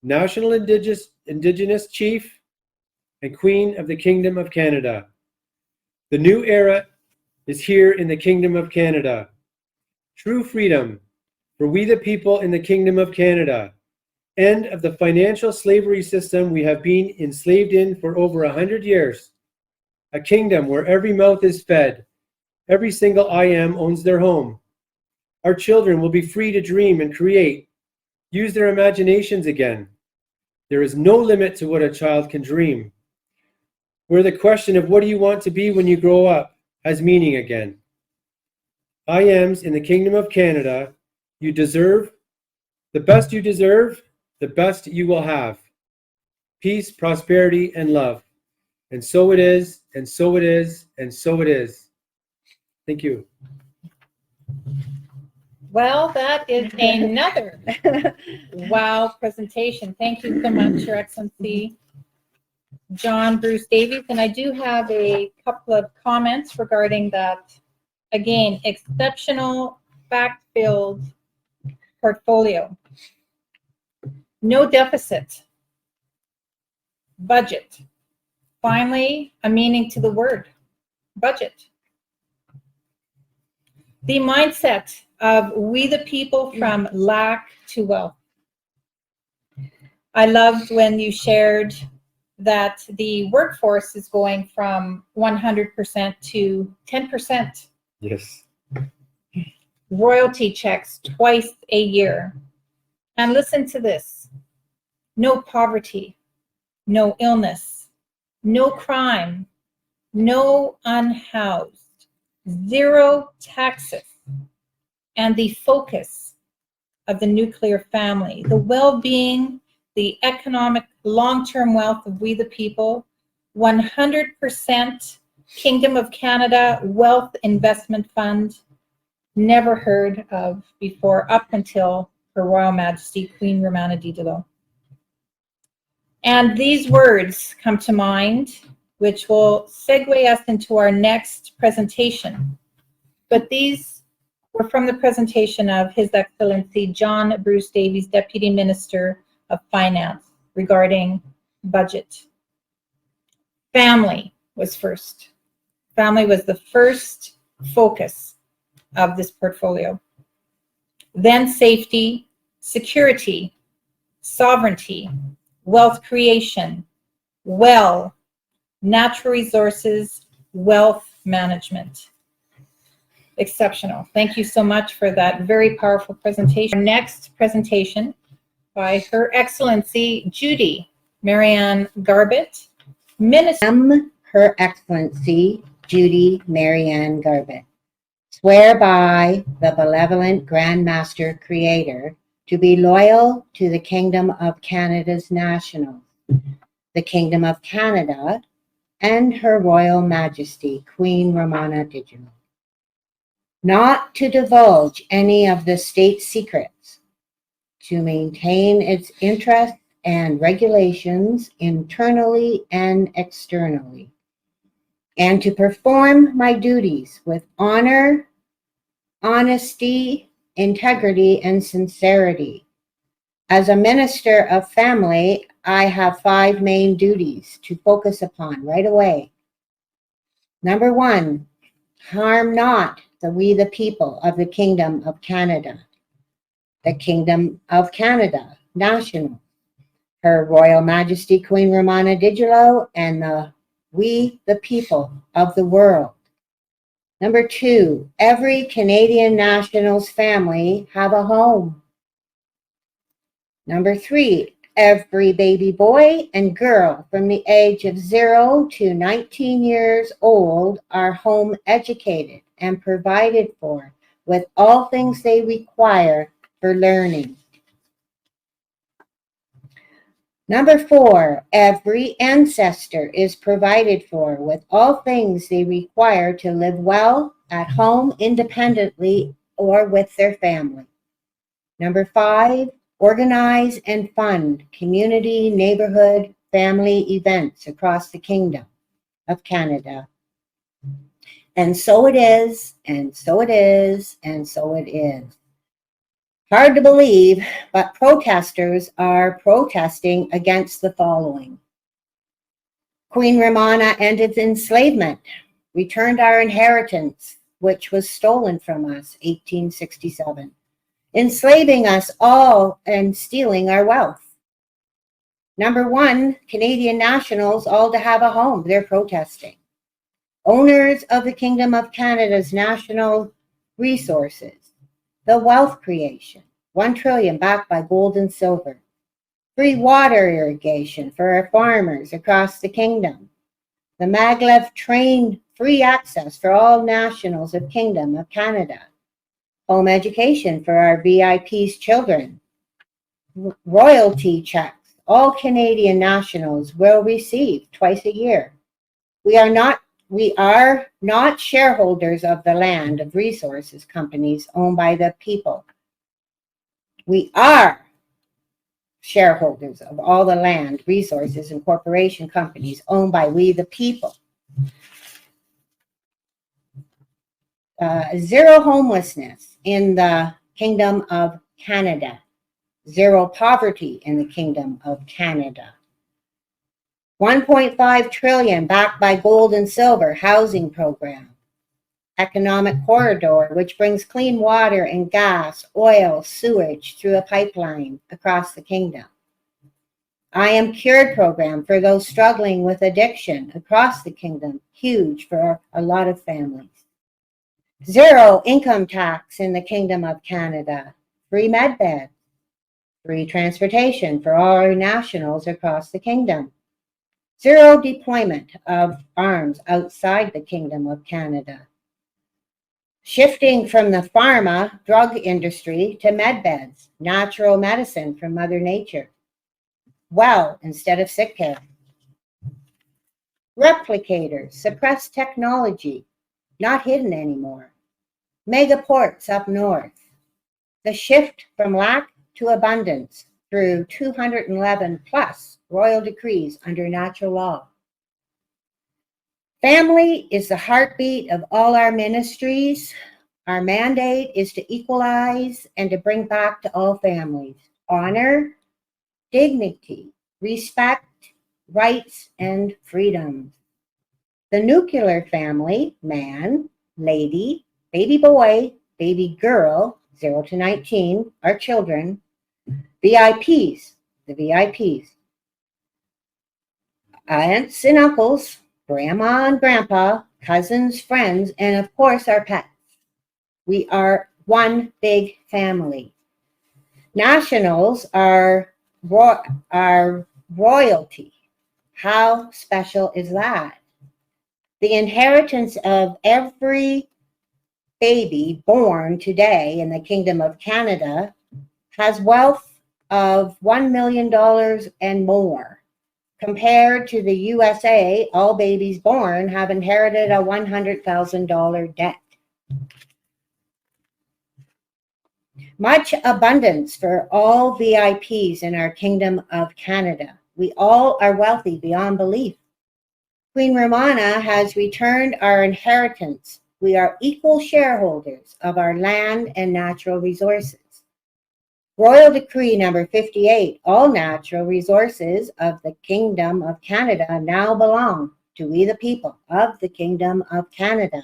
National Indigenous Chief, and Queen of the Kingdom of Canada. The new era is here in the Kingdom of Canada. True freedom for we the people in the Kingdom of Canada. End of the financial slavery system we have been enslaved in for over 100 years. A kingdom where every mouth is fed. Every single I am owns their home. Our children will be free to dream and create, use their imaginations again. There is no limit to what a child can dream. Where the question of what do you want to be when you grow up has meaning again. I ams in the Kingdom of Canada, you deserve, the best you deserve, the best you will have. Peace, prosperity, and love. And so it is, and so it is, and so it is. Thank you. Well, that is another wow presentation. Thank you so much, Your Excellency, John Bruce Davies. And I do have a couple of comments regarding that. Again, exceptional fact-filled portfolio. No deficit. Budget. Finally, a meaning to the word, budget. The mindset of we the people from lack to wealth. I loved when you shared that the workforce is going from 100% to 10%. Yes. Royalty checks twice a year. And listen to this. No poverty, no illness, no crime, no unhoused, zero taxes, and the focus of the nuclear family, the well-being, the economic long-term wealth of we the people, 100% Kingdom of Canada Wealth Investment Fund, never heard of before up until Her Royal Majesty Queen Romana Didelot. And these words come to mind, which will segue us into our next presentation. But these were from the presentation of His Excellency John Bruce Davies, Deputy Minister of Finance, regarding budget. Family was first. Family was the first focus of this portfolio. Then safety, security, sovereignty, wealth creation, natural resources, wealth management. Exceptional. Thank you so much for that very powerful presentation. Our next presentation by Her Excellency Judy MaryAnn Garbett, Minister. Her Excellency Judy MaryAnn Garbett, swear by the benevolent Grand Master Creator to be loyal to the Kingdom of Canada's nationals, the Kingdom of Canada, and Her Royal Majesty Queen Romana Didelot, not to divulge any of the state secrets, to maintain its interests and regulations internally and externally, and to perform my duties with honor, honesty, integrity, and sincerity. As a minister of family, I have 5 main duties to focus upon right away. Number 1, harm not we the people of the Kingdom of Canada, the Kingdom of Canada, national, Her Royal Majesty Queen Romana Didelot, and we the people of the world. Number 2, every Canadian national's family have a home. Number 3, every baby boy and girl from the age of 0 to 19 years old are home educated and provided for with all things they require for learning. Number 4, every ancestor is provided for with all things they require to live well at home independently or with their family. Number 5, organize and fund community, neighborhood, family events across the Kingdom of Canada. And so it is, and so it is, and so it is. Hard to believe, but protesters are protesting against the following. Queen Romana ended enslavement. returned our inheritance, which was stolen from us, 1867, enslaving us all and stealing our wealth. Number one, Canadian nationals, all to have a home. They're protesting. Owners of the Kingdom of Canada's national resources, the wealth creation, 1 trillion backed by gold and silver, free water irrigation for our farmers across the kingdom, the maglev train free access for all nationals of Kingdom of Canada, home education for our VIP's children, royalty checks all Canadian nationals will receive twice a year. We are not shareholders of the land of resources companies owned by the people. We are shareholders of all the land, resources, and corporation companies owned by we the people. Zero homelessness in the Kingdom of Canada. Zero poverty in the Kingdom of Canada. 1.5 trillion backed by gold and silver housing program. Economic corridor, which brings clean water and gas, oil, sewage through a pipeline across the kingdom. I Am Cured program for those struggling with addiction across the kingdom, huge for a lot of families. Zero income tax in the Kingdom of Canada. Free med beds. Free transportation for all our nationals across the kingdom. Zero deployment of arms outside the Kingdom of Canada. Shifting from the pharma drug industry to med beds, natural medicine from Mother Nature. Well instead of sick care. Replicators, suppressed technology, not hidden anymore. Megaports up north. The shift from lack to abundance through 211 plus royal decrees under natural law. Family is the heartbeat of all our ministries. Our mandate is to equalize and to bring back to all families honor, dignity, respect, rights, and freedoms. The nuclear family, man, lady, baby boy, baby girl, 0 to 19, our children, VIPs, the VIPs, aunts and uncles, grandma and grandpa, cousins, friends, and of course our pets. We are one big family. Nationals are royalty. How special is that? The inheritance of every baby born today in the Kingdom of Canada has wealth of $1 million and more. Compared to the USA, all babies born have inherited a $100,000 debt. Much abundance for all VIPs in our Kingdom of Canada. We all are wealthy beyond belief. Queen Romana has returned our inheritance. We are equal shareholders of our land and natural resources. Royal Decree number 58, all natural resources of the Kingdom of Canada now belong to we the people of the Kingdom of Canada.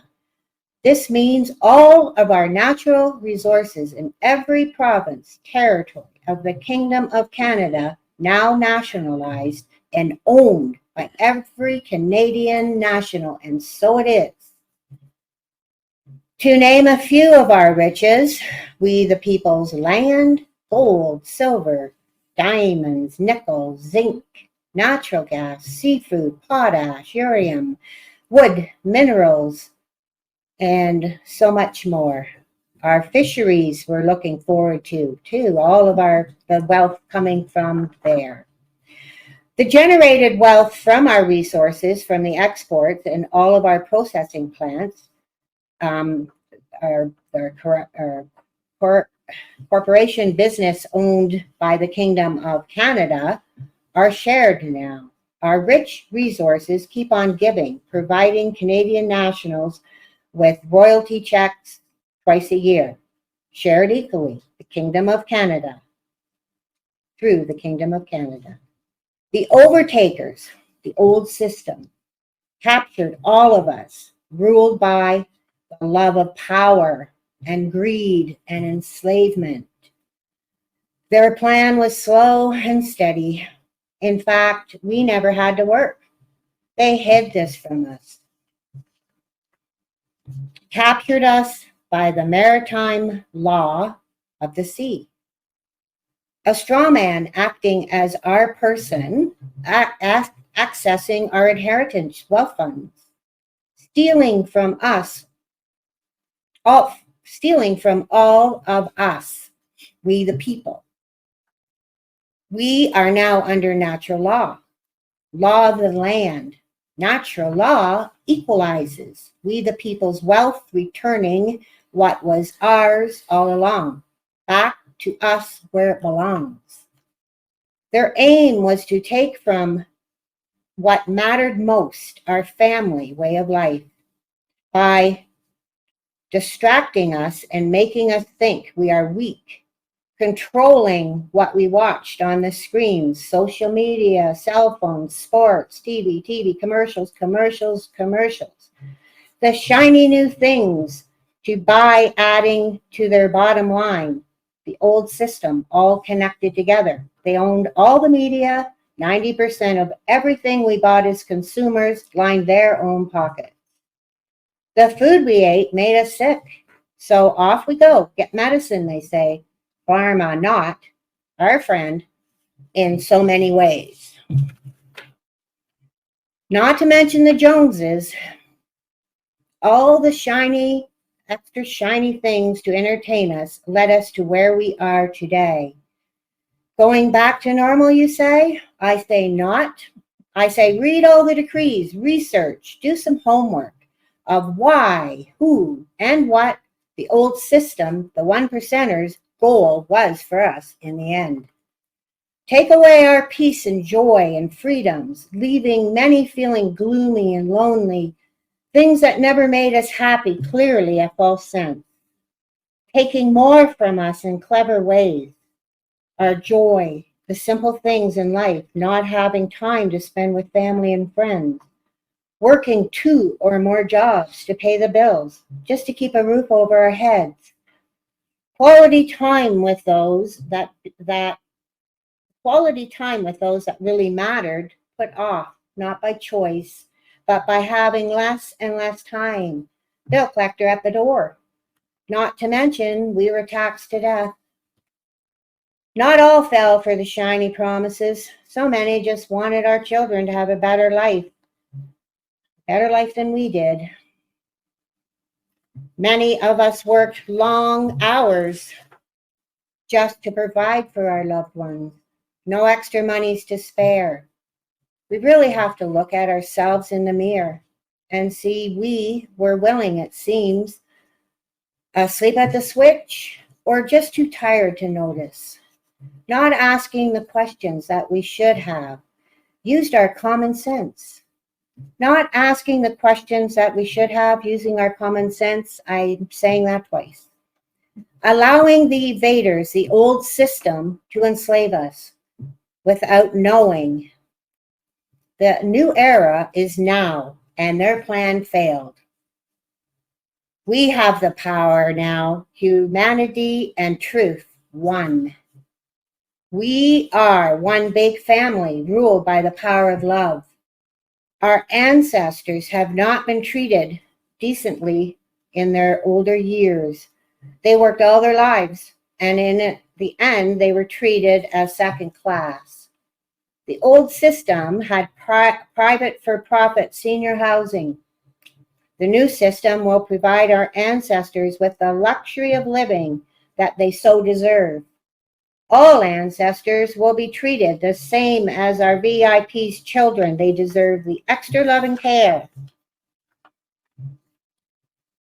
This means all of our natural resources in every province, territory of the Kingdom of Canada now nationalized and owned by every Canadian national, and so it is. To name a few of our riches, we the people's land, gold, silver, diamonds, nickel, zinc, natural gas, seafood, potash, uranium, wood, minerals, and so much more. Our fisheries we're looking forward to, too, all of the wealth coming from there. The generated wealth from our resources, from the exports and all of our processing plants, our corporation business owned by the Kingdom of Canada are shared now. Our rich resources keep on giving, providing Canadian nationals with royalty checks twice a year, shared equally, the Kingdom of Canada, through the Kingdom of Canada. The overtakers, the old system, captured all of us, ruled by the love of power and greed and enslavement. Their plan was slow and steady. In fact, we never had to work. They hid this from us, captured us by the maritime law of the sea. A straw man acting as our person, accessing our inheritance wealth funds, stealing from all of us, we the people. We are now under natural law of the land. Natural law equalizes we the people's wealth, returning what was ours all along, back to us where it belongs. Their aim was to take from what mattered most, our family way of life, by distracting us and making us think we are weak, controlling what we watched on the screens, social media, cell phones, sports, TV, commercials. The shiny new things to buy, adding to their bottom line. The old system, all connected together. They owned all the media. 90% of everything we bought as consumers lined their own pocket. The food we ate made us sick. So off we go, get medicine, they say. Pharma, not our friend in so many ways. Not to mention the Joneses, all the shiny, extra shiny things to entertain us led us to where we are today. Going back to normal, you say? I say not. I say read all the decrees, research, do some homework of why, who, and what the old system, the 1%ers, goal was for us in the end. Take away our peace and joy and freedoms, leaving many feeling gloomy and lonely, things that never made us happy, clearly a false sense. Taking more from us in clever ways, our joy, the simple things in life, not having time to spend with family and friends, working 2 or more jobs to pay the bills, just to keep a roof over our heads. Quality time with those that really mattered, put off, not by choice, but by having less and less time. Bill collector at the door. Not to mention, we were taxed to death. Not all fell for the shiny promises. So many just wanted our children to have a better life than we did. Many of us worked long hours just to provide for our loved ones. No extra monies to spare. We really have to look at ourselves in the mirror and see we were willing, it seems, asleep at the switch or just too tired to notice. Not asking the questions that we should have. Used our common sense. Not asking the questions that we should have using our common sense. I'm saying that twice. Allowing the invaders, the old system, to enslave us without knowing. The new era is now, and their plan failed. We have the power now, humanity and truth, one. We are one big family ruled by the power of love. Our ancestors have not been treated decently in their older years. They worked all their lives, and in the end, they were treated as second class. The old system had private for-profit senior housing. The new system will provide our ancestors with the luxury of living that they so deserve. All ancestors will be treated the same as our VIP's children. They deserve the extra love and care.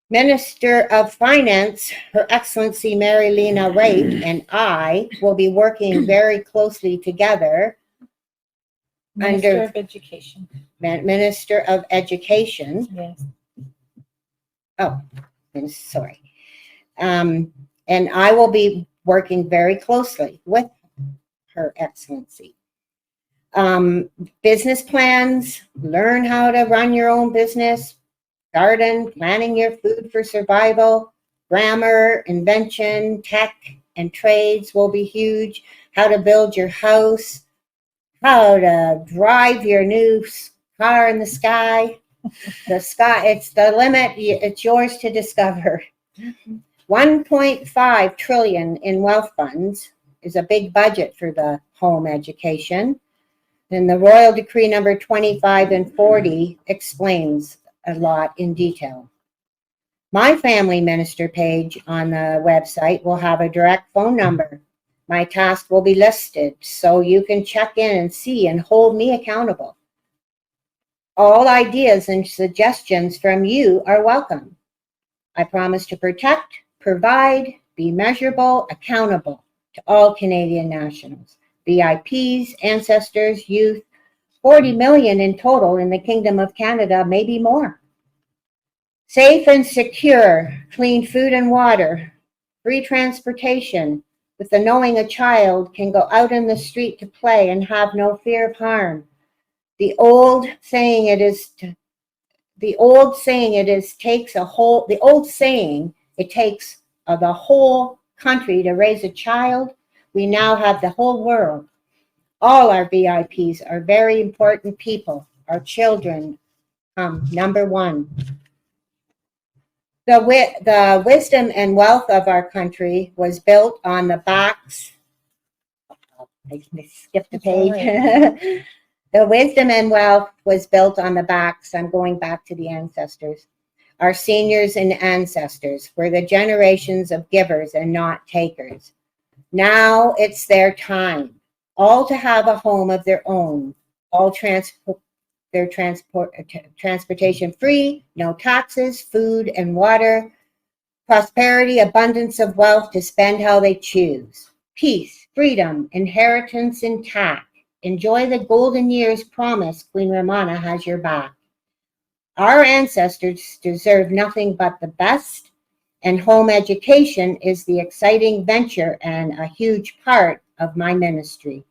Minister of Finance, Her Excellency MaryAnn Wright, and I will be working very closely together. Minister of Education. Minister of Education. Yes. Oh, I'm sorry. And I will be working very closely with Her Excellency. Business plans, learn how to run your own business, garden, planning your food for survival, grammar, invention, tech, and trades will be huge. How to build your house, how to drive your new car in the sky. The sky, it's the limit. It's yours to discover. 1.5 trillion in wealth funds is a big budget for the home education. And the Royal Decree number 25 and 40 explains a lot in detail. My family minister page on the website will have a direct phone number. My task will be listed so you can check in and see and hold me accountable. All ideas and suggestions from you are welcome. I promise to protect, provide, be measurable, accountable to all Canadian nationals, VIPs, ancestors, youth, 40 million in total in the Kingdom of Canada, maybe more. Safe and secure, clean food and water, free transportation, with the knowing a child can go out in the street to play and have no fear of harm. The old saying it takes the whole country to raise a child. We now have the whole world. All our VIPs are very important people. Our children come number one. The wisdom and wealth of our country was built on the backs. I skipped a page. The wisdom and wealth was built on the backs. I'm going back to the ancestors. Our seniors and ancestors were the generations of givers and not takers. Now it's their time, all to have a home of their own, all transportation free, no taxes, food and water, prosperity, abundance of wealth to spend how they choose, peace, freedom, inheritance intact. Enjoy the golden years promised. Queen Romana has your back. Our ancestors deserve nothing but the best, and home education is the exciting venture and a huge part of my ministry.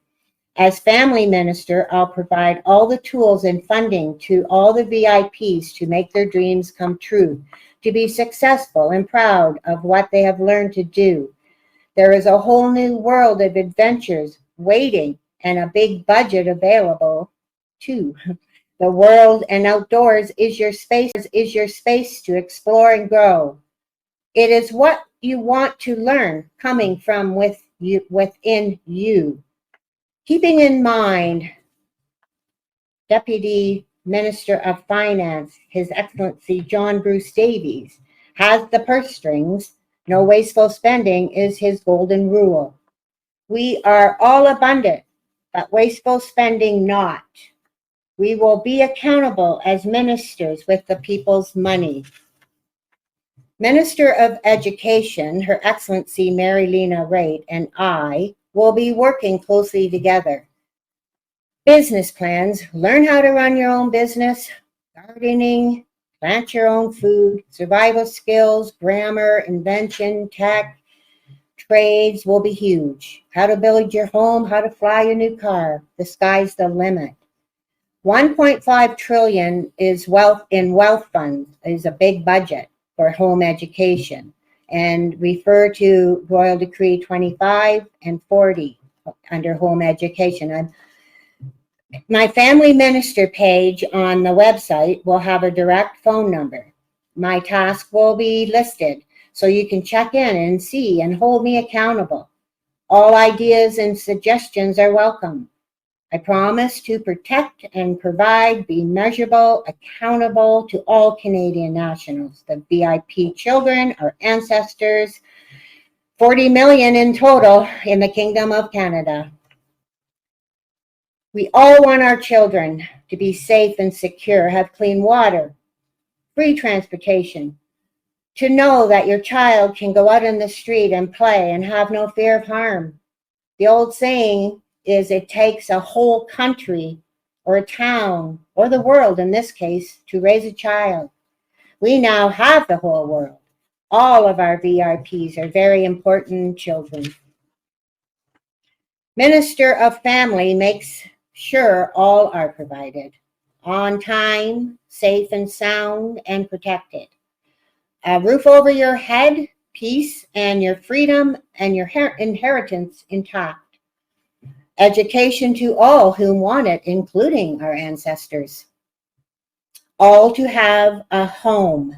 As family minister, I'll provide all the tools and funding to all the VIPs to make their dreams come true, to be successful and proud of what they have learned to do. There is a whole new world of adventures waiting and a big budget available too. The world and outdoors is your space to explore and grow. It is what you want to learn coming from within you. Keeping in mind, Deputy Minister of Finance, His Excellency John Bruce Davies, has the purse strings. No wasteful spending is his golden rule. We are all abundant, but wasteful spending not. We will be accountable as ministers with the people's money. Minister of Education, Her Excellency MaryAnn Wright, and I will be working closely together. Business plans, learn how to run your own business, gardening, plant your own food, survival skills, grammar, invention, tech, trades will be huge. How to build your home, how to fly your new car. The sky's the limit. 1.5 trillion is wealth funds is a big budget for home education, and refer to Royal Decree 25 and 40 under home education. My family minister page on the website will have a direct phone number. My task will be listed so you can check in and see and hold me accountable. All ideas and suggestions are welcome. I promise to protect and provide, be measurable, accountable to all Canadian nationals, the VIP children, our ancestors, 40 million in total in the Kingdom of Canada. We all want our children to be safe and secure, have clean water, free transportation, to know that your child can go out in the street and play and have no fear of harm. The old saying is it takes a whole country or a town or the world in this case to raise a child. We now have the whole world. All of our VIPs are very important children. Minister of Family makes sure all are provided. on time, safe and sound, and protected. A roof over your head, peace, and your freedom and your inheritance intact. Education to all who want it, including our ancestors. All to have a home,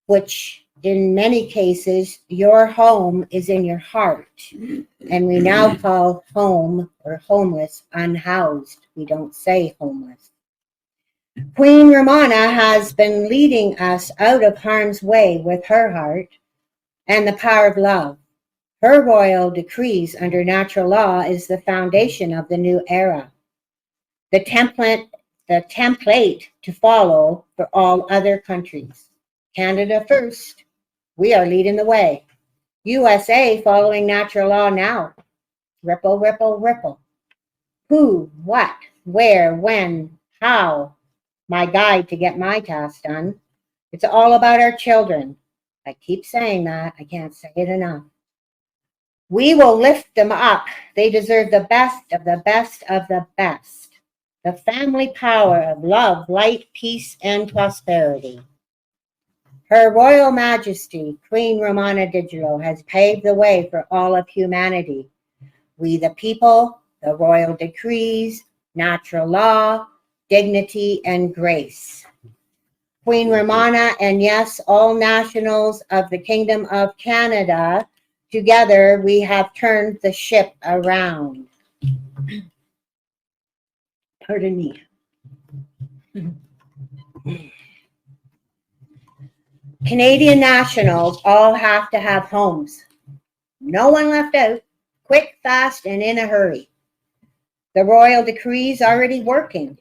which in many cases, your home is in your heart. And we now call home or homeless unhoused. We don't say homeless. Queen Romana has been leading us out of harm's way with her heart and the power of love. Her royal decrees under natural law is the foundation of the new era. The template to follow for all other countries. Canada first. We are leading the way. USA following natural law now. Ripple, ripple, ripple. Who, what, where, when, how. My guide to get my task done. It's all about our children. I keep saying that. I can't say it enough. We will lift them up. They deserve the best of the best of the best. The family power of love, light, peace, and prosperity. Her Royal Majesty, Queen Romana Digital, has paved the way for all of humanity. We the people, the royal decrees, natural law, dignity, and grace. Queen Romana and yes, all nationals of the Kingdom of Canada, together we have turned the ship around. Pardon me. Canadian nationals all have to have homes. No one left out. Quick, fast, and in a hurry. The royal decrees already working,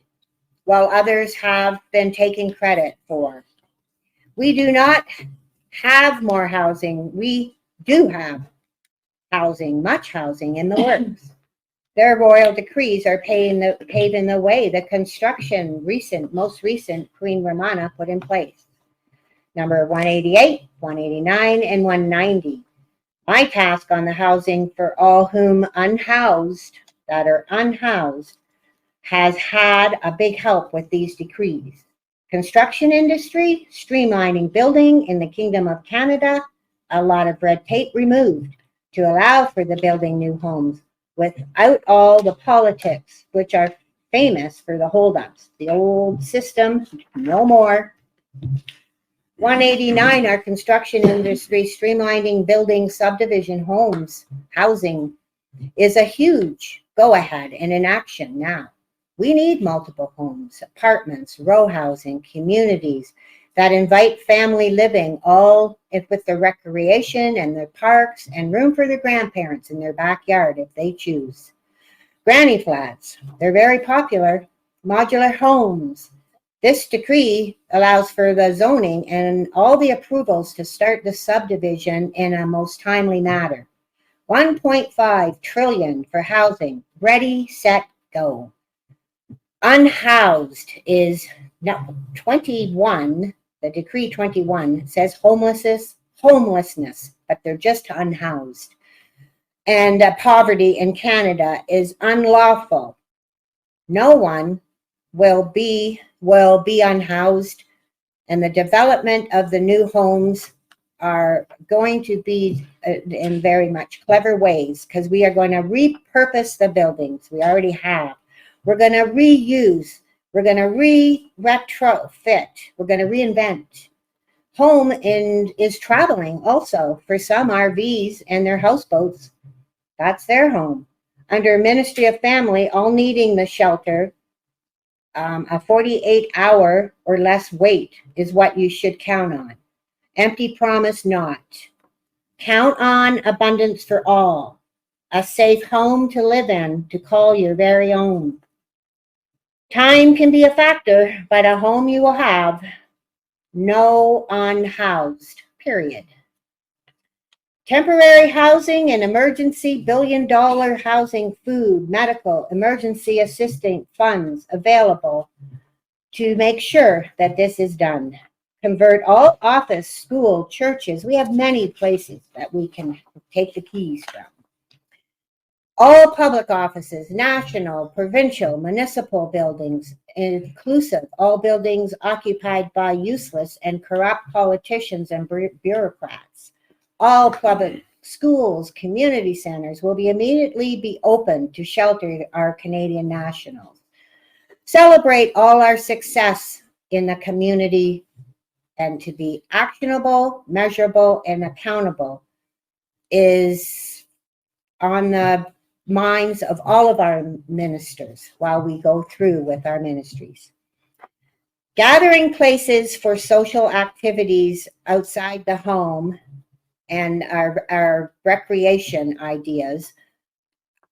while others have been taking credit for. We do not have more housing. We do have housing, much housing in the works. Their royal decrees are paving the way. The construction, most recent Queen Romana put in place. Number 188, 189, and 190. My task on the housing for all whom that are unhoused, has had a big help with these decrees. Construction industry, streamlining building in the Kingdom of Canada, a lot of red tape removed to allow for the building new homes without all the politics, which are famous for the holdups. The old system, no more. 189, our construction industry, streamlining building subdivision homes, housing, is a huge go-ahead and in action now. We need multiple homes, apartments, row housing, communities that invite family living, all with the recreation and the parks and room for their grandparents in their backyard if they choose. Granny flats, they're very popular. Modular homes. This decree allows for the zoning and all the approvals to start the subdivision in a most timely manner. 1.5 trillion for housing. Ready, set, go. Unhoused is now 21. The decree 21 says homelessness, but they're just unhoused. And poverty in Canada is unlawful. No one will be unhoused, and the development of the new homes are going to be in very much clever ways, because we are going to repurpose the buildings we already have. We're going to reuse. We're going to retrofit. We're going to reinvent. Home is traveling also for some RVs and their houseboats. That's their home. Under Ministry of Family, all needing the shelter, a 48-hour or less wait is what you should count on. Empty promise not. Count on abundance for all. A safe home to live in, to call your very own. Time can be a factor, but a home you will have. No unhoused, period. Temporary housing and emergency billion-dollar housing, food, medical, emergency assistance funds available to make sure that this is done. Convert all office, school, churches. We have many places that we can take the keys from. All public offices, national, provincial, municipal buildings, inclusive, all buildings occupied by useless and corrupt politicians and bureaucrats. All public schools, community centers will immediately be open to shelter our Canadian nationals. Celebrate all our success in the community, and to be actionable, measurable, and accountable is on the minds of all of our ministers while we go through with our ministries. Gathering places for social activities outside the home and our recreation ideas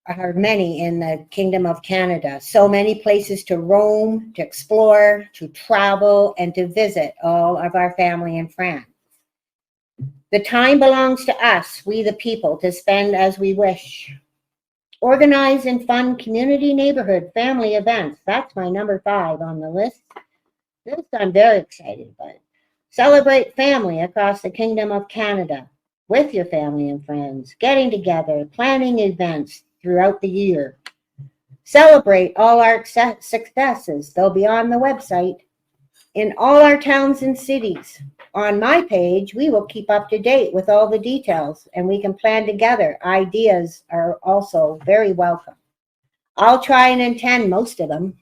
are many in the Kingdom of Canada. So many places to roam, to explore, to travel, and to visit all of our family and friends. The time belongs to us, we the people, to spend as we wish. Organize and fund community, neighborhood, family events. That's my number 5 on the list. This I'm very excited about. Celebrate family across the Kingdom of Canada with your family and friends, getting together, planning events throughout the year. Celebrate all our successes. They'll be on the website in all our towns and cities. On my page, we will keep up to date with all the details, and we can plan together. Ideas are also very welcome. I'll try and attend most of them.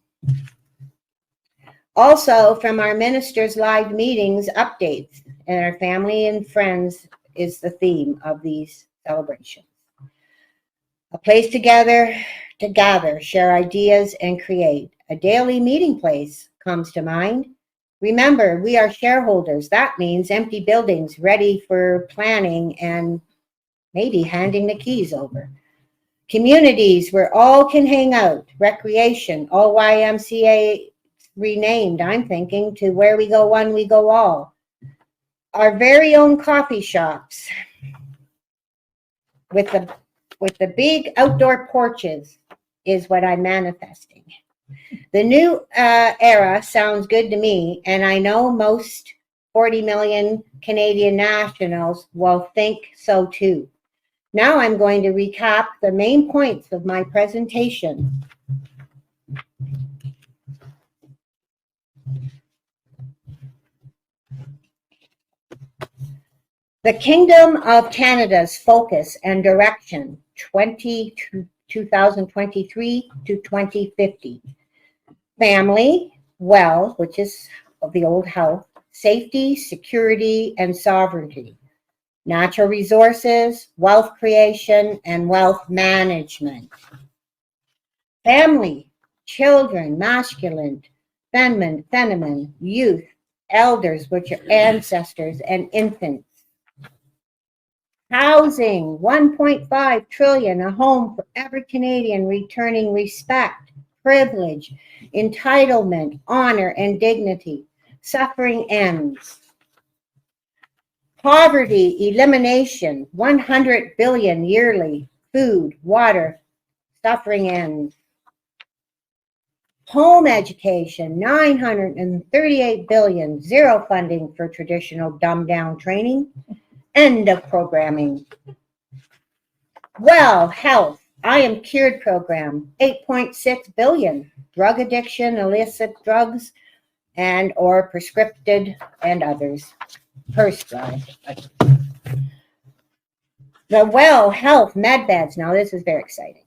Also, from our ministers' live meetings, updates, and our family and friends is the theme of these celebrations. A place to gather, share ideas, and create. A daily meeting place comes to mind. Remember, we are shareholders. That means empty buildings ready for planning and maybe handing the keys over. Communities where all can hang out. Recreation, all YMCA renamed, I'm thinking, to where we go one, we go all. Our very own coffee shops with the big outdoor porches is what I'm manifesting. The new era sounds good to me, and I know most 40 million Canadian nationals will think so too. Now I'm going to recap the main points of my presentation. The Kingdom of Canada's focus and direction 2023 to 2050. Family, wealth, which is the old health, safety, security, and sovereignty. Natural resources, wealth creation, and wealth management. Family, children, masculine, feminine, youth, elders, which are ancestors, and infants. Housing, 1.5 trillion, a home for every Canadian, returning respect, privilege, entitlement, honor, and dignity. Suffering ends. Poverty elimination, 100 billion yearly. Food, water, suffering ends. Home education, 938 billion, zero funding for traditional dumbed-down training. End of programming. Well, health, I Am Cured program, 8.6 billion. Drug addiction, illicit drugs, and or prescripted and others. Prescribed. The Well Health med beds, now this is very exciting.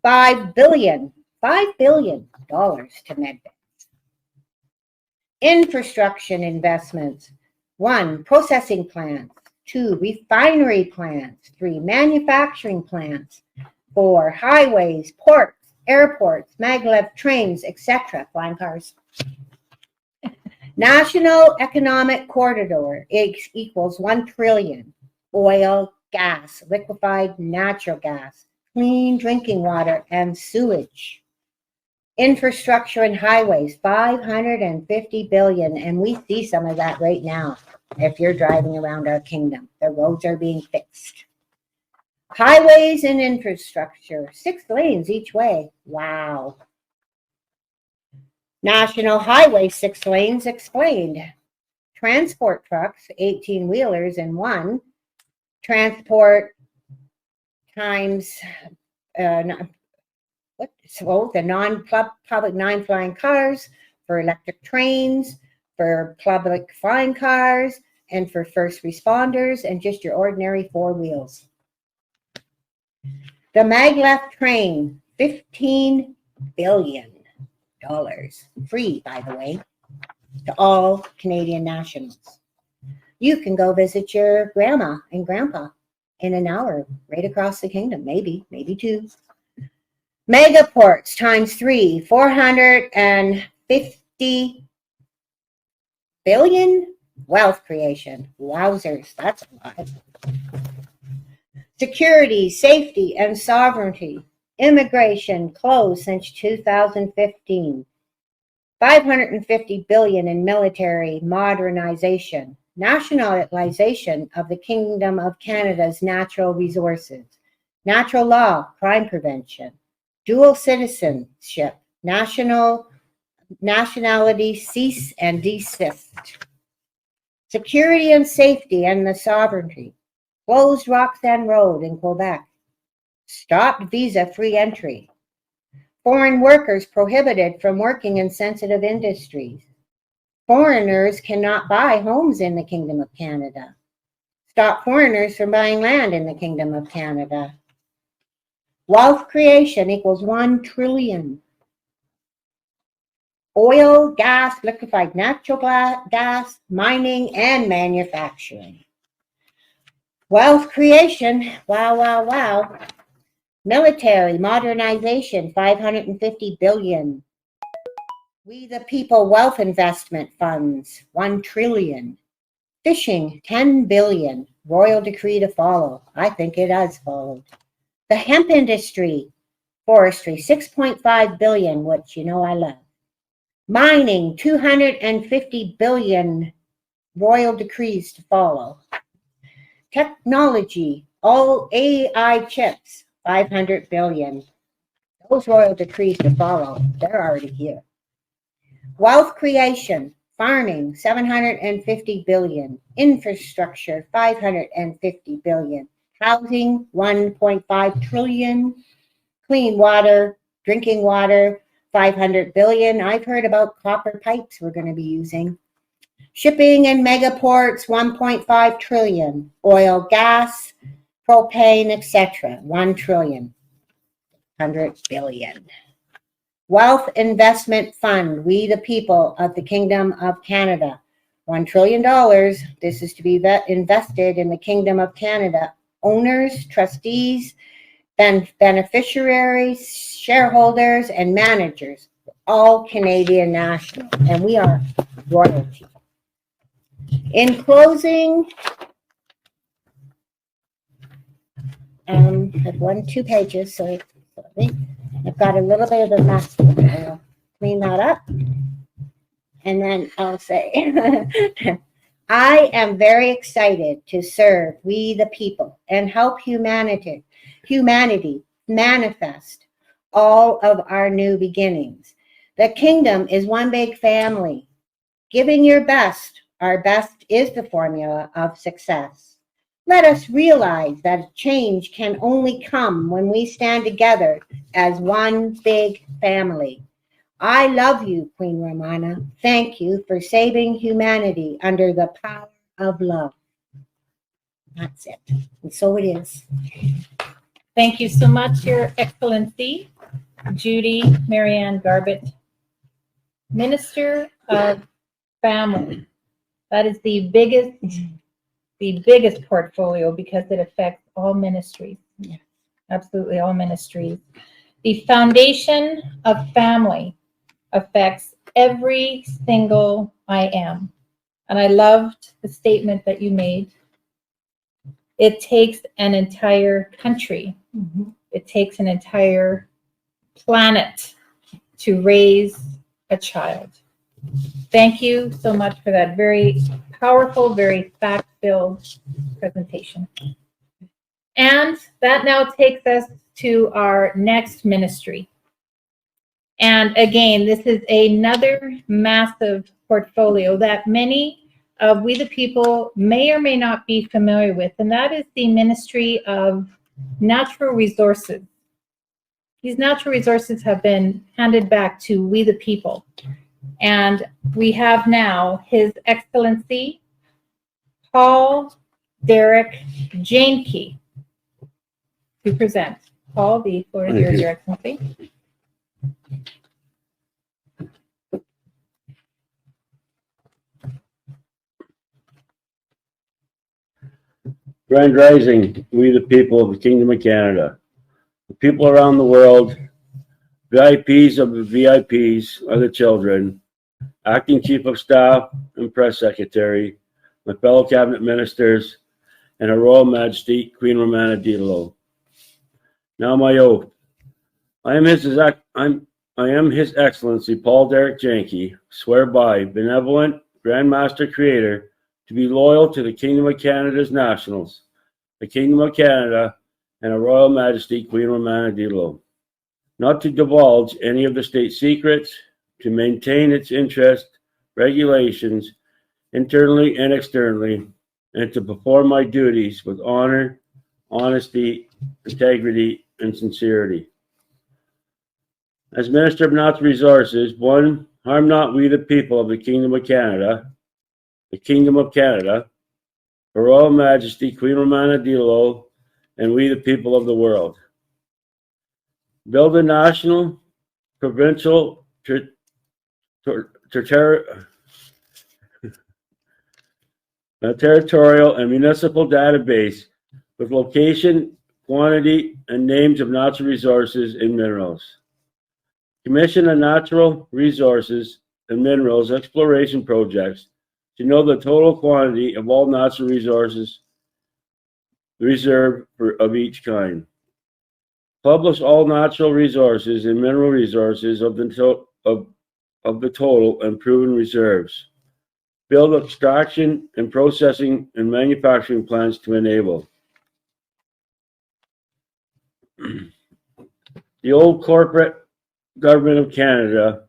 $5 billion to med beds. Infrastructure investments. 1, processing plants. 2, refinery plants. 3, manufacturing plants. 4, highways, ports, airports, maglev trains, etc. Flying cars. National Economic Corridor equals 1 trillion. Oil, gas, liquefied natural gas, clean drinking water, and sewage. Infrastructure and highways, 550 billion, and we see some of that right now. If you're driving around our kingdom, the roads are being fixed. Highways and infrastructure, 6 lanes each way. Wow. National Highway, 6 lanes explained. Transport trucks, 18-wheelers in 1. Transport times the non-public non-flying cars, for electric trains, for public flying cars, and for first responders, and just your ordinary 4 wheels. The maglev train, $15 billion. Free, by the way, to all Canadian nationals. You can go visit your grandma and grandpa in an hour right across the kingdom, maybe 2. Megaports times 3, 450 billion wealth creation. Wowzers, that's a lot. Security, safety, and sovereignty. Immigration closed since 2015. 550 billion in military modernization. Nationalization of the Kingdom of Canada's natural resources. Natural law, crime prevention. Dual citizenship. Nationality cease and desist. Security and safety and the sovereignty. Closed Roxanne Road in Quebec. Stopped visa-free entry. Foreign workers prohibited from working in sensitive industries. Foreigners cannot buy homes in the Kingdom of Canada. Stop foreigners from buying land in the Kingdom of Canada. Wealth creation equals 1 trillion. Oil, gas, liquefied natural gas, mining, and manufacturing. Wealth creation, wow. Military modernization, 550 billion. We the People Wealth Investment Funds, 1 trillion. Fishing, 10 billion. Royal decree to follow. I think it has followed. The hemp industry, forestry, 6.5 billion, which you know I love. Mining, 250 billion. Royal decrees to follow. Technology, all AI chips, 500 billion. Those royal decrees to follow, they're already here. Wealth creation, farming, 750 billion. Infrastructure, 550 billion. Housing, 1.5 trillion. Clean water, drinking water, 500 billion. I've heard about copper pipes we're going to be using. Shipping and megaports, 1.5 trillion. Oil, gas, propane, etc., 1 trillion. 100 billion. Wealth Investment Fund, we the people of the Kingdom of Canada, $1 trillion. This is to be invested in the Kingdom of Canada. Owners, trustees, beneficiaries, shareholders, and managers, all Canadian nationals, and we are royalty. In closing, I have 2 pages, so I've got a little bit of a mess. I'll clean that up, and then I'll say, I am very excited to serve we the people and help humanity manifest all of our new beginnings. The kingdom is one big family. Giving your best, our best is the formula of success. Let us realize that change can only come when we stand together as one big family. I love you, Queen Romana. Thank you for saving humanity under the power of love. That's it. And so it is. Thank you so much, Your Excellency, Judy MaryAnn Garbett, Minister of Family. That is the biggest portfolio because it affects all ministries. Yeah. Absolutely all ministries. The foundation of family affects every single I am. And I loved the statement that you made. It takes an entire country. Mm-hmm. It takes an entire planet to raise a child. Thank you so much for that very powerful, very fact-filled presentation. And that now takes us to our next ministry. And again, this is another massive portfolio that many of we the people may or may not be familiar with, and that is the Ministry of Natural Resources. these natural resources have been handed back to we the people. And we have now His Excellency Paul Derek Jenkie to present. Paul, the floor is yours, Your Excellency. Grand Rising, we the people of the Kingdom of Canada. The people around the world, VIPs of the VIPs are the children, Acting Chief of Staff and Press Secretary, my fellow Cabinet Ministers, and Her Royal Majesty Queen Romana Didelot. Now my oath. I am His Excellency Paul Derek Jenkie, swear by benevolent Grand Master Creator to be loyal to the Kingdom of Canada's nationals, the Kingdom of Canada, and Her Royal Majesty Queen Romana Didelot. Not to divulge any of the state secrets, to maintain its interest, regulations, internally and externally, and to perform my duties with honor, honesty, integrity, and sincerity. As Minister of Natural Resources, 1, harm not we the people of the Kingdom of Canada, Her Royal Majesty Queen Romana Didelot, and we the people of the world. Build a national, provincial, territorial, and municipal database with location, quantity, and names of natural resources and minerals. Commission a natural resources and minerals exploration projects to know the total quantity of all natural resources reserved of each kind. Publish all natural resources and mineral resources of the total and proven reserves. Build extraction and processing and manufacturing plants to enable. The old corporate government of Canada,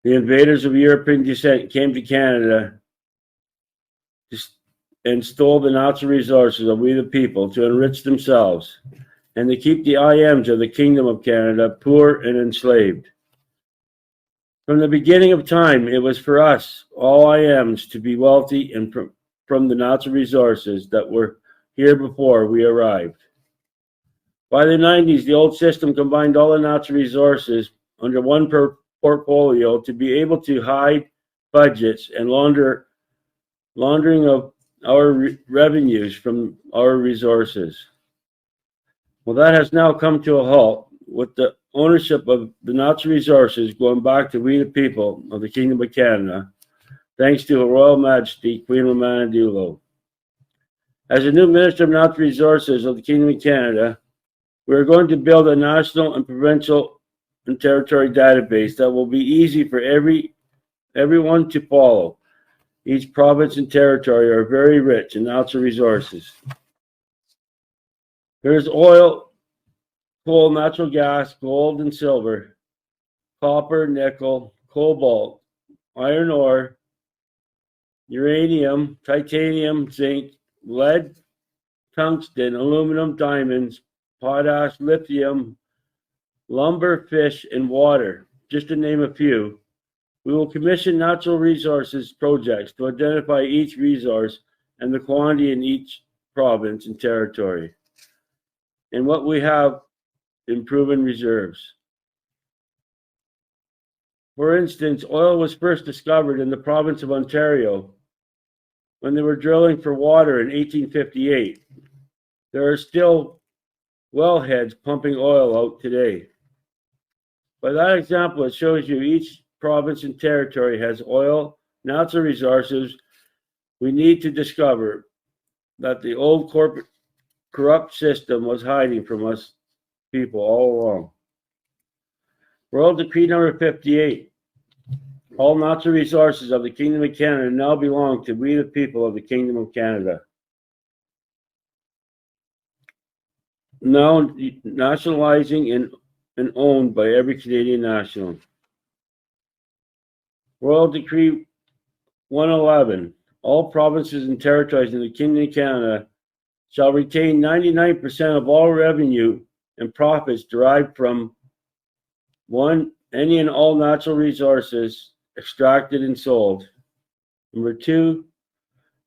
the invaders of European descent, came to Canada and stole the natural resources of we the people to enrich themselves and to keep the IMs of the Kingdom of Canada poor and enslaved. From the beginning of time, it was for us, all IMs, to be wealthy and from the natural resources that were here before we arrived. By the 90s, the old system combined all the natural resources under one portfolio to be able to hide budgets and laundering of our revenues from our resources. Well, that has now come to a halt with the ownership of the natural resources going back to we the people of the Kingdom of Canada, thanks to Her Royal Majesty Queen Romana Didelot. As a new Minister of Natural Resources of the Kingdom of Canada, we are going to build a national and provincial and territory database that will be easy for everyone to follow. Each province and territory are very rich in natural resources. There is oil, coal, natural gas, gold and silver, copper, nickel, cobalt, iron ore, uranium, titanium, zinc, lead, tungsten, aluminum, diamonds, potash, lithium, lumber, fish, and water, just to name a few. We will commission natural resources projects to identify each resource and the quantity in each province and territory, and what we have in proven reserves. For instance, oil was first discovered in the province of Ontario when they were drilling for water in 1858. There are still wellheads pumping oil out today. By that example, it shows you each province and territory has oil, natural resources we need to discover that the old corporate corrupt system was hiding from us people all along. Royal Decree number 58. All natural resources of the Kingdom of Canada now belong to we the people of the Kingdom of Canada. Now nationalizing and owned by every Canadian national. Royal Decree 111. All provinces and territories in the Kingdom of Canada shall retain 99% of all revenue and profits derived from one, any and all natural resources extracted and sold. Number two,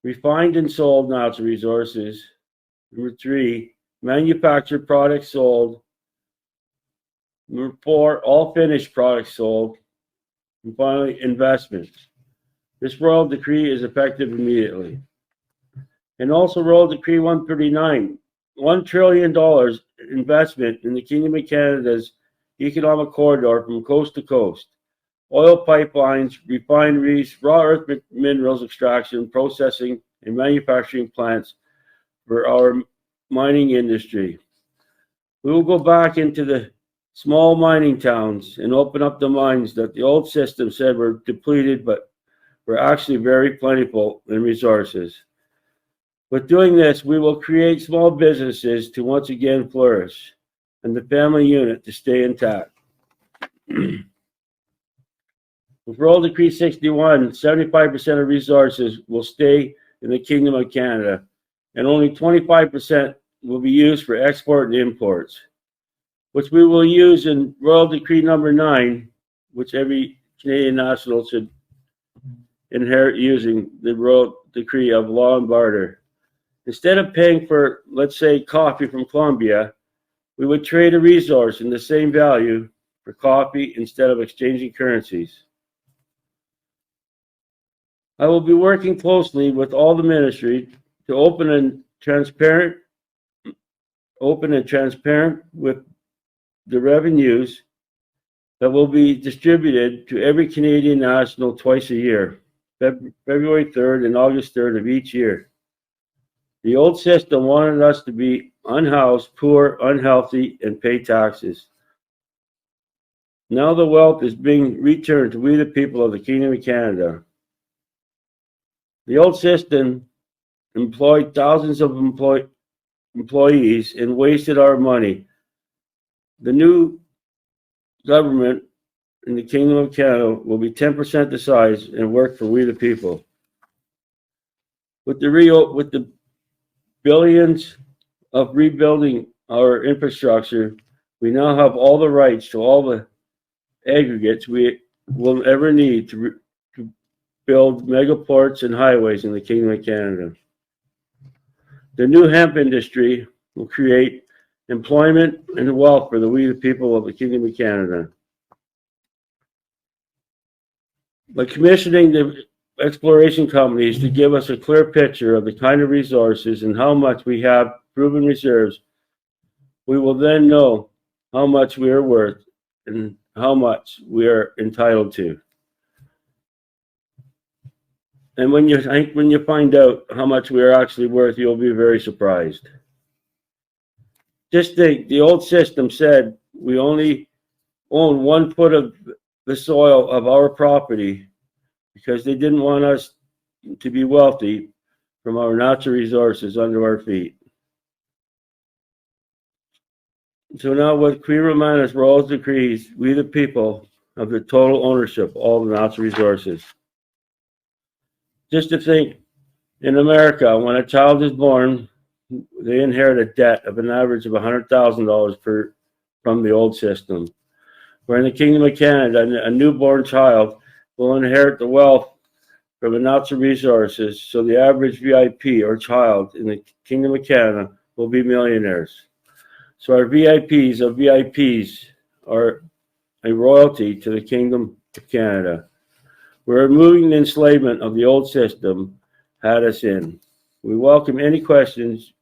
refined and sold natural resources. Number three, manufactured products sold. Number four, all finished products sold. And finally, investments. This Royal Decree is effective immediately. And also Royal Decree 139, $1 trillion investment in the Kingdom of Canada's economic corridor from coast to coast. Oil pipelines, refineries, raw earth minerals extraction, processing, and manufacturing plants for our mining industry. We will go back into the small mining towns and open up the mines that the old system said were depleted, but were actually very plentiful in resources. With doing this, we will create small businesses to once again flourish and the family unit to stay intact. With Royal Decree 61, 75% of resources will stay in the Kingdom of Canada, and only 25% will be used for export and imports, which we will use in Royal Decree number 9, which every Canadian national should inherit using the Royal Decree of Law and Barter. Instead of paying for, let's say, coffee from Colombia, we would trade a resource in the same value for coffee instead of exchanging currencies. I will be working closely with all the ministry to open and transparent with the revenues that will be distributed to every Canadian national twice a year, February 3rd and August 3rd of each year. The old system wanted us to be unhoused, poor, unhealthy, and pay taxes. Now the wealth is being returned to we the people of the Kingdom of Canada. The old system employed thousands of employees and wasted our money. The new government in the Kingdom of Canada will be 10% the size and work for we the people. With the billions of rebuilding our infrastructure, we now have all the rights to all the aggregates we will ever need to build megaports and highways in the Kingdom of Canada. The new hemp industry will create employment and wealth for we the people of the Kingdom of Canada. By commissioning the exploration companies to give us a clear picture of the kind of resources and how much we have proven reserves, we will then know how much we are worth and how much we are entitled to. And when you find out how much we are actually worth, you'll be very surprised. Just think, the old system said we only own 1 foot of the soil of our property because they didn't want us to be wealthy from our natural resources under our feet. So now with Queen Romana's Royal Decrees, we the people have the total ownership of all the natural resources. Just to think, in America, when a child is born, they inherit a debt of an average of $100,000 from the old system. Where in the Kingdom of Canada, a newborn child will inherit the wealth from the natural resources, so the average VIP or child in the Kingdom of Canada will be millionaires. So our VIPs of VIPs are a royalty to the Kingdom of Canada. We're removing the enslavement of the old system had us in. We welcome any questions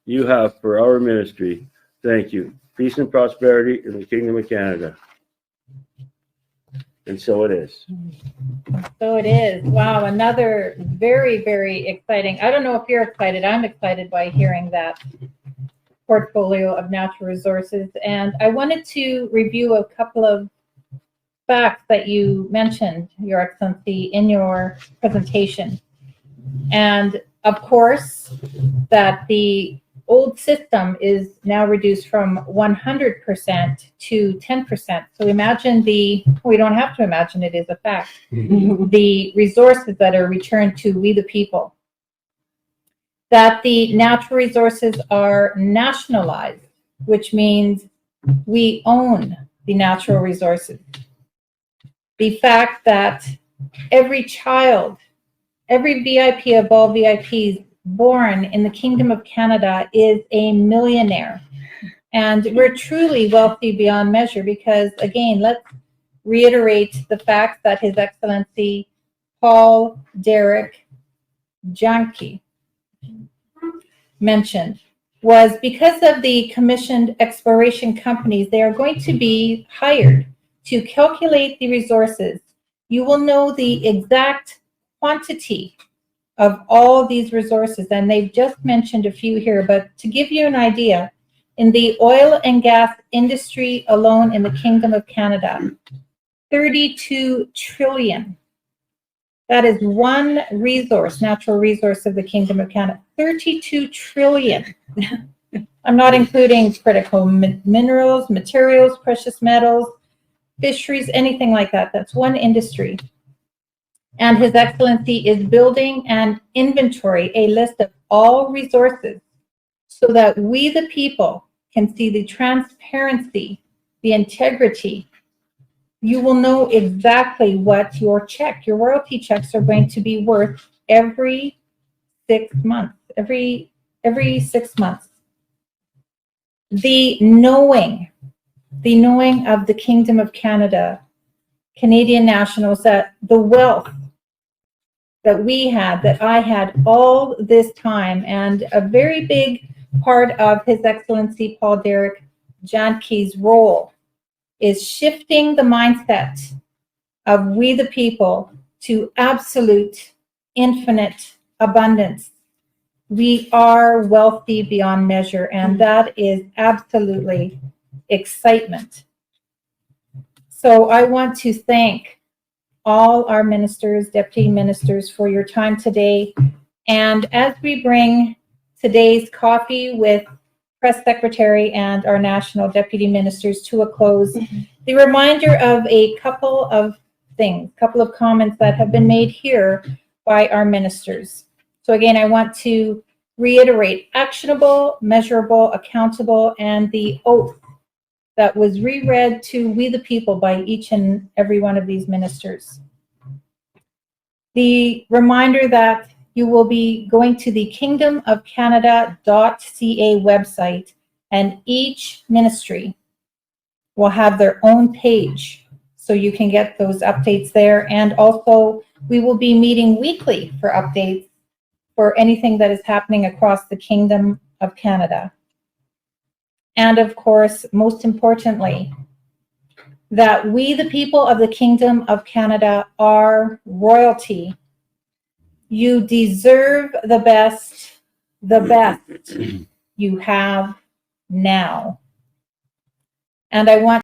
you have for our ministry. Thank you. Peace and prosperity in the Kingdom of Canada. And so it is. So it is. Wow, another very, very exciting. I don't know if you're excited. I'm excited by hearing that portfolio of natural resources. And I wanted to review a couple of facts that you mentioned, Your Excellency, in your presentation. And of course, that the old system is now reduced from 100% to 10%. So imagine we don't have to imagine, it is a fact, the resources that are returned to we the people. That the natural resources are nationalized, which means We own the natural resources. The fact that every child, every VIP of all VIPs born in the Kingdom of Canada is a millionaire. And we're truly wealthy beyond measure because, again, let's reiterate the fact that His Excellency Paul Derek Jenkie mentioned was because of the commissioned exploration companies, they are going to be hired to calculate the resources. You will know the exact quantity of all these resources, and they've just mentioned a few here, but to give you an idea, in the oil and gas industry alone in the Kingdom of Canada, 32 trillion. That is one resource, natural resource of the Kingdom of Canada, 32 trillion. I'm not including critical minerals, materials, precious metals, fisheries, anything like that. That's one industry. And His Excellency is building an inventory, a list of all resources, so that we, the people, can see the transparency, the integrity. You will know exactly what your check, your royalty checks are going to be worth every 6 months, every 6 months. The knowing of the Kingdom of Canada, Canadian nationals, that the wealth that we had, that I had all this time, and a very big part of His Excellency Paul Derek Jenkie's role is shifting the mindset of we the people to absolute, infinite abundance. We are wealthy beyond measure, and that is absolutely excitement. So I want to thank all our ministers, deputy ministers, for your time today. And as we bring today's coffee with press secretary and our national deputy ministers to a close, the reminder of a couple of things, couple of comments that have been made here by our ministers. So again, I want to reiterate actionable, measurable, accountable, and the oath that was reread to we the people by each and every one of these ministers. The reminder that you will be going to the kingdomofcanada.ca website, and each ministry will have their own page, so you can get those updates there. And also, we will be meeting weekly for updates for anything that is happening across the Kingdom of Canada. And of course, most importantly, that we, the people of the Kingdom of Canada, are royalty. You deserve the best you have now. And I want